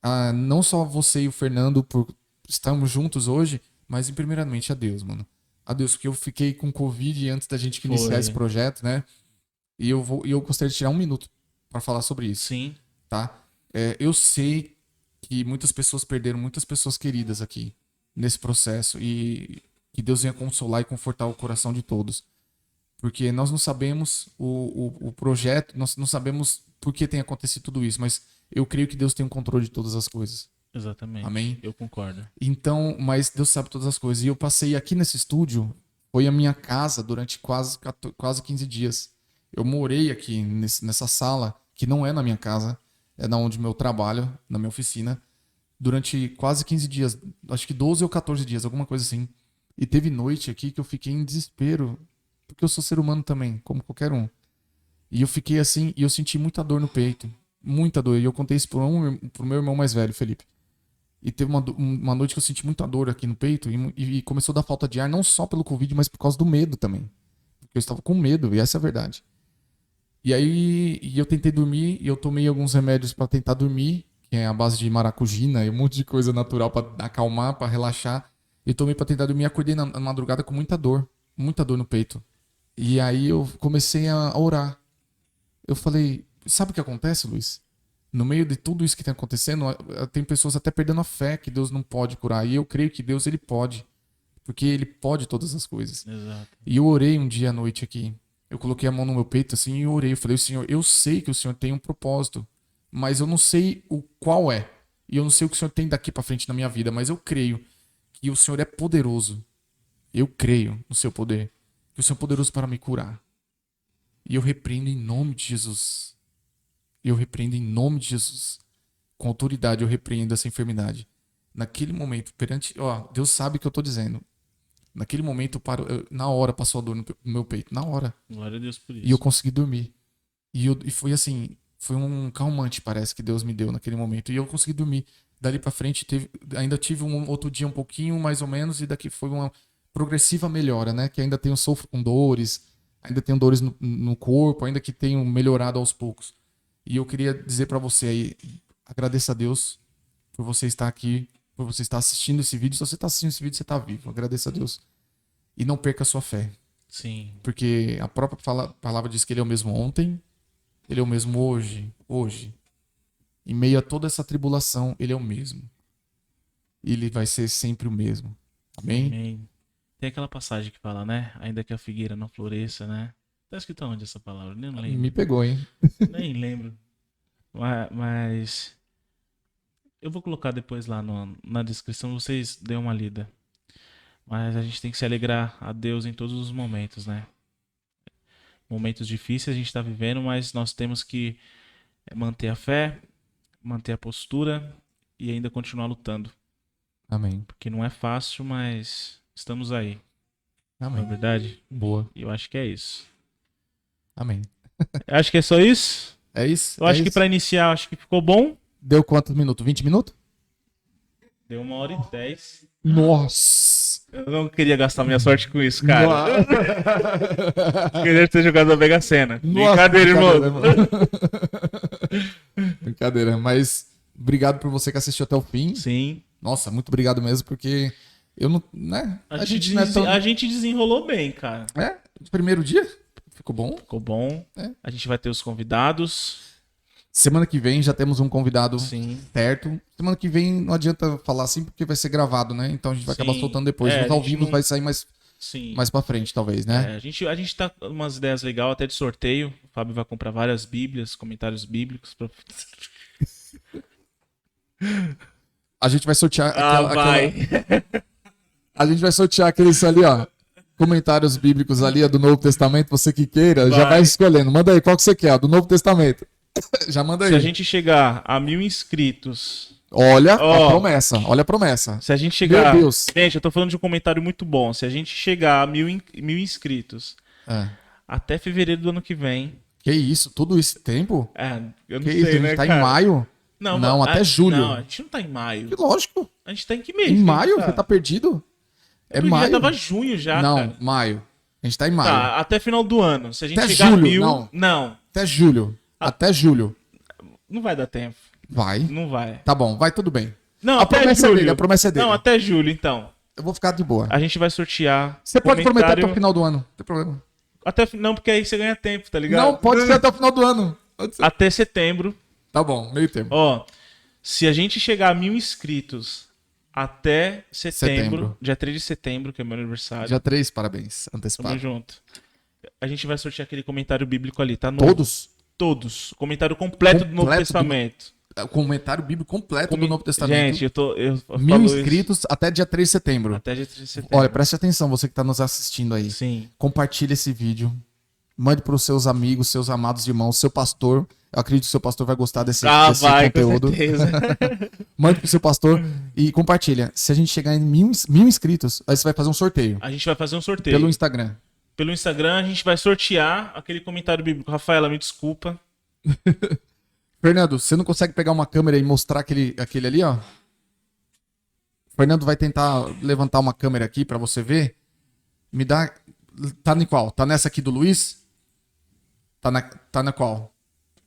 a não só você e o Fernando por estarmos juntos hoje, mas primeiramente a Deus, mano. A Deus, porque eu fiquei com Covid antes da gente iniciar esse projeto, né? E eu gostaria de tirar um minuto para falar sobre isso, Sim. tá? Eu sei que muitas pessoas perderam muitas pessoas queridas aqui nesse processo e que Deus venha consolar e confortar o coração de todos. Porque nós não sabemos o projeto, nós não sabemos por que tem acontecido tudo isso, mas eu creio que Deus tem o controle de todas as coisas. Exatamente. Amém? Eu concordo. Então, mas Deus sabe todas as coisas. E eu passei aqui nesse estúdio, foi a minha casa durante quase 15 dias. Eu morei aqui nessa sala, que não é na minha casa, é na onde eu trabalho, na minha oficina, durante quase 15 dias, acho que 12 ou 14 dias, alguma coisa assim. E teve noite aqui que eu fiquei em desespero, porque eu sou ser humano também, como qualquer um. E eu fiquei assim, e eu senti muita dor no peito, muita dor. E eu contei isso pro meu irmão mais velho, Felipe. E teve uma noite que eu senti muita dor aqui no peito e começou a dar falta de ar, não só pelo Covid, mas por causa do medo também. Porque eu estava com medo, e essa é a verdade. E aí eu tentei dormir e eu tomei alguns remédios para tentar dormir, que é a base de maracujina e um monte de coisa natural para acalmar, para relaxar. E tomei para tentar dormir e acordei na madrugada com muita dor no peito. E aí eu comecei a orar. Eu falei, sabe o que acontece, Luiz? No meio de tudo isso que está acontecendo, tem pessoas até perdendo a fé que Deus não pode curar. E eu creio que Deus, ele pode. Porque ele pode todas as coisas. Exato. E eu orei um dia à noite aqui. Eu coloquei a mão no meu peito assim e orei. Eu falei, Senhor, eu sei que o Senhor tem um propósito, mas eu não sei o qual é. E eu não sei o que o Senhor tem daqui para frente na minha vida, mas eu creio que o Senhor é poderoso. Eu creio no seu poder. Que o Senhor é poderoso para me curar. E eu repreendo em nome de Jesus. Eu repreendo em nome de Jesus. Com autoridade eu repreendo essa enfermidade. Naquele momento, Deus sabe o que eu estou dizendo. Naquele momento, na hora passou a dor no meu peito. Na hora. Glória a Deus por isso. E eu consegui dormir. E foi assim, foi um calmante, parece, que Deus me deu naquele momento. E eu consegui dormir. Dali pra frente, ainda tive um outro dia um pouquinho, mais ou menos, e daqui foi uma progressiva melhora, né? Que ainda sofro com dores, ainda tenho dores no corpo, ainda que tenho melhorado aos poucos. E eu queria dizer pra você aí, agradeça a Deus por você estar aqui, por você estar assistindo esse vídeo. Se você está assistindo esse vídeo, você está vivo. Agradeça a Deus. E não perca a sua fé. Sim. Porque a própria palavra diz que ele é o mesmo ontem, ele é o mesmo hoje. Em meio a toda essa tribulação, ele é o mesmo. E ele vai ser sempre o mesmo. Amém? Amém. Tem aquela passagem que fala, né? Ainda que a figueira não floresça, né? Tá escrito onde essa palavra? Nem lembro. Me pegou, hein? Nem lembro. Mas eu vou colocar depois lá na descrição, vocês dêem uma lida. Mas a gente tem que se alegrar a Deus em todos os momentos, né? Momentos difíceis a gente está vivendo, mas nós temos que manter a fé, manter a postura e ainda continuar lutando. Amém. Porque não é fácil, mas estamos aí. Amém. Não é verdade? Boa. E eu acho que é isso. Amém. Eu acho que é só isso. É isso? Eu acho que para iniciar, acho que ficou bom. Deu quantos minutos? 20 minutos? Deu 1h10. Nossa! Eu não queria gastar minha sorte com isso, cara. Queria ter jogado a Mega Sena. Brincadeira, irmão. Brincadeira, mas obrigado por você que assistiu até o fim. Sim. Nossa, muito obrigado mesmo, porque eu não, né? A gente desenrolou bem, cara. É? Primeiro dia? Ficou bom? Ficou bom. É. A gente vai ter os convidados. Semana que vem já temos um convidado Sim. certo. Semana que vem não adianta falar assim, porque vai ser gravado, né? Então a gente vai acabar soltando depois. Mas ao vivo vai sair mais pra frente, talvez, né? A gente tá com umas ideias legais até de sorteio. O Fábio vai comprar várias bíblias, comentários bíblicos. A gente vai sortear vai. A gente vai sortear aqueles ali, ó. Comentários bíblicos ali, ó, do Novo Testamento. Você que queira, já vai escolhendo. Manda aí, qual que você quer, ó, do Novo Testamento. Já manda aí. Se a gente chegar a 1000 inscritos... Olha a promessa, olha a promessa. Se a gente chegar... Meu Deus. Gente, eu tô falando de um comentário muito bom. Se a gente chegar a 1000 inscritos até fevereiro do ano que vem... Que isso? Tudo esse tempo? Eu não que sei, isso? A gente né, tá cara? em maio? Não, até julho. Não, a gente não tá em maio. Que lógico. A gente tá em que mês? Em maio? Você tá perdido? É maio. Já tava junho já, não, cara. maio. A gente tá em maio. Tá, até final do ano. Se a gente até chegar julho, a 1000... Não. Até julho. Até julho. Não vai dar tempo. Vai. Não vai. Tá bom, vai tudo bem. Não, a promessa é dele. Não, até julho, então. Eu vou ficar de boa. A gente vai sortear. Você pode prometer até o final do ano. Não tem problema. Não, porque aí você ganha tempo, tá ligado? Não, pode ser até o final do ano. Pode ser. Até setembro. Tá bom, meio tempo. Ó, se a gente chegar a 1.000 inscritos até setembro, dia 3 de setembro, que é meu aniversário, Dia 3, parabéns. tamo Antecipado. junto. A gente vai sortear aquele comentário bíblico ali, tá novo. Todos? Todos. O comentário completo do Novo Completo Testamento. O comentário bíblico completo do Novo Testamento. Gente, eu 1.000 falo isso inscritos até dia 3 de setembro. até dia 3 de setembro. Olha, preste atenção, você que tá nos assistindo aí. Sim. Compartilhe esse vídeo. Mande para os seus amigos, seus amados irmãos, seu pastor. Eu acredito que o seu pastor vai gostar desse Vai, conteúdo. com certeza. Mande pro seu pastor e compartilha. Se a gente chegar em 1.000 inscritos, aí você vai fazer um sorteio. A gente vai fazer um sorteio. Pelo Instagram. Pelo Instagram, a gente vai sortear aquele comentário bíblico. Rafaela, me desculpa. Fernando, você não consegue pegar uma câmera e mostrar aquele ali, ó? Fernando vai tentar levantar uma câmera aqui pra você ver. Me dá... Tá em qual? Tá nessa aqui do Luiz? Tá na qual?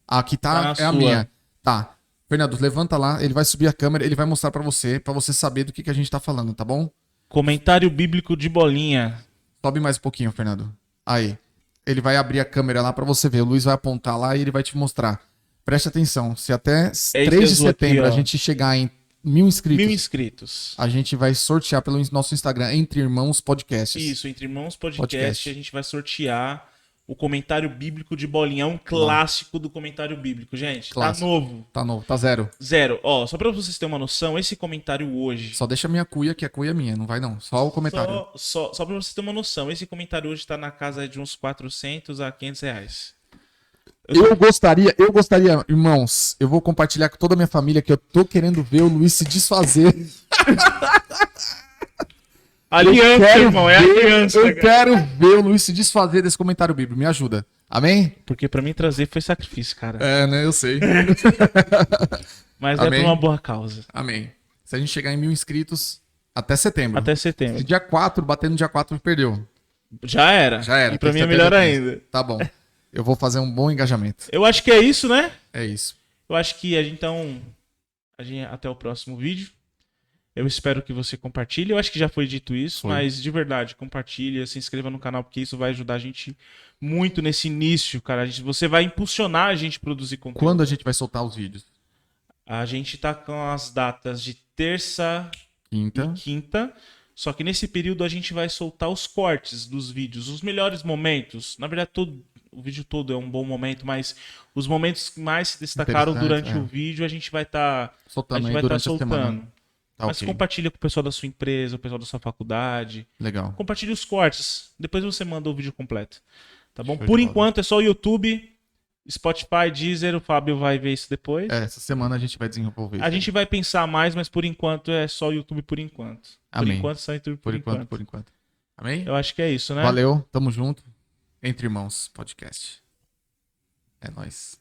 A aqui Tá na é a sua. minha. Tá. Fernando, levanta lá, ele vai subir a câmera, ele vai mostrar pra você saber do que a gente tá falando, tá bom? Comentário bíblico de bolinha. Sobe mais um pouquinho, Fernando. Aí. Ele vai abrir a câmera lá pra você ver. O Luiz vai apontar lá e ele vai te mostrar. Preste atenção. Se até 3 de azul aqui, setembro ó. a gente chegar em 1.000 inscritos, 1.000 inscritos. a gente vai sortear pelo nosso Instagram, Entre Irmãos Podcasts. Isso, Entre Irmãos Podcast, Podcast. a gente vai sortear o comentário bíblico de bolinha. É um clássico do comentário bíblico, gente. Clássico. Tá novo. Tá novo, tá zero. Zero. Ó, só pra vocês terem uma noção, esse comentário hoje... Só deixa a minha cuia, que a cuia é minha. Não vai não. Só o comentário. Só pra vocês terem uma noção, esse comentário hoje tá na casa de uns 400 a 500 reais. Eu gostaria, irmãos, eu vou compartilhar com toda a minha família que eu tô querendo ver o Luiz se desfazer. Aliança, irmão, é aliança. Eu cara. quero ver o Luiz se desfazer desse comentário bíblico. Me ajuda. Amém? Porque pra mim trazer foi sacrifício, cara. É, né? Eu sei. Mas Amém. é por uma boa causa. Amém. Se a gente chegar em 1.000 inscritos, até setembro. Até setembro. Se dia 4, bater no dia 4, perdeu. Já era. Já era. E pra tem mim é estratégia melhor pra isso. ainda. Tá bom. Eu vou fazer um bom engajamento. Eu acho que é isso, né? É isso. Eu acho que até o próximo vídeo. Eu espero que você compartilhe. Eu acho que já foi dito isso, Foi. mas de verdade, compartilha, se inscreva no canal, porque isso vai ajudar a gente muito nesse início, cara. Você vai impulsionar a gente a produzir conteúdo. Quando a gente vai soltar os vídeos? A gente tá com as datas de terça Quinta. e quinta. Só que nesse período a gente vai soltar os cortes dos vídeos, os melhores momentos. Na verdade, o vídeo todo é um bom momento, mas os momentos que mais se destacaram Interessante, durante o vídeo a gente vai estar Soltando aí durante a semana. Tá, Mas ok. compartilha com o pessoal da sua empresa, o pessoal da sua faculdade. Legal. Compartilhe os cortes. Depois você manda o vídeo completo. Tá bom? Show de Por bola. enquanto é só o YouTube, Spotify, Deezer. O Fábio vai ver isso depois. É, essa semana a gente vai desenvolver. A gente vai pensar mais, mas por enquanto é só o YouTube por enquanto. Amém. Por enquanto só o YouTube Por enquanto. Amém? Eu acho que é isso, né? Valeu, tamo junto. Entre Irmãos Podcast. É nóis.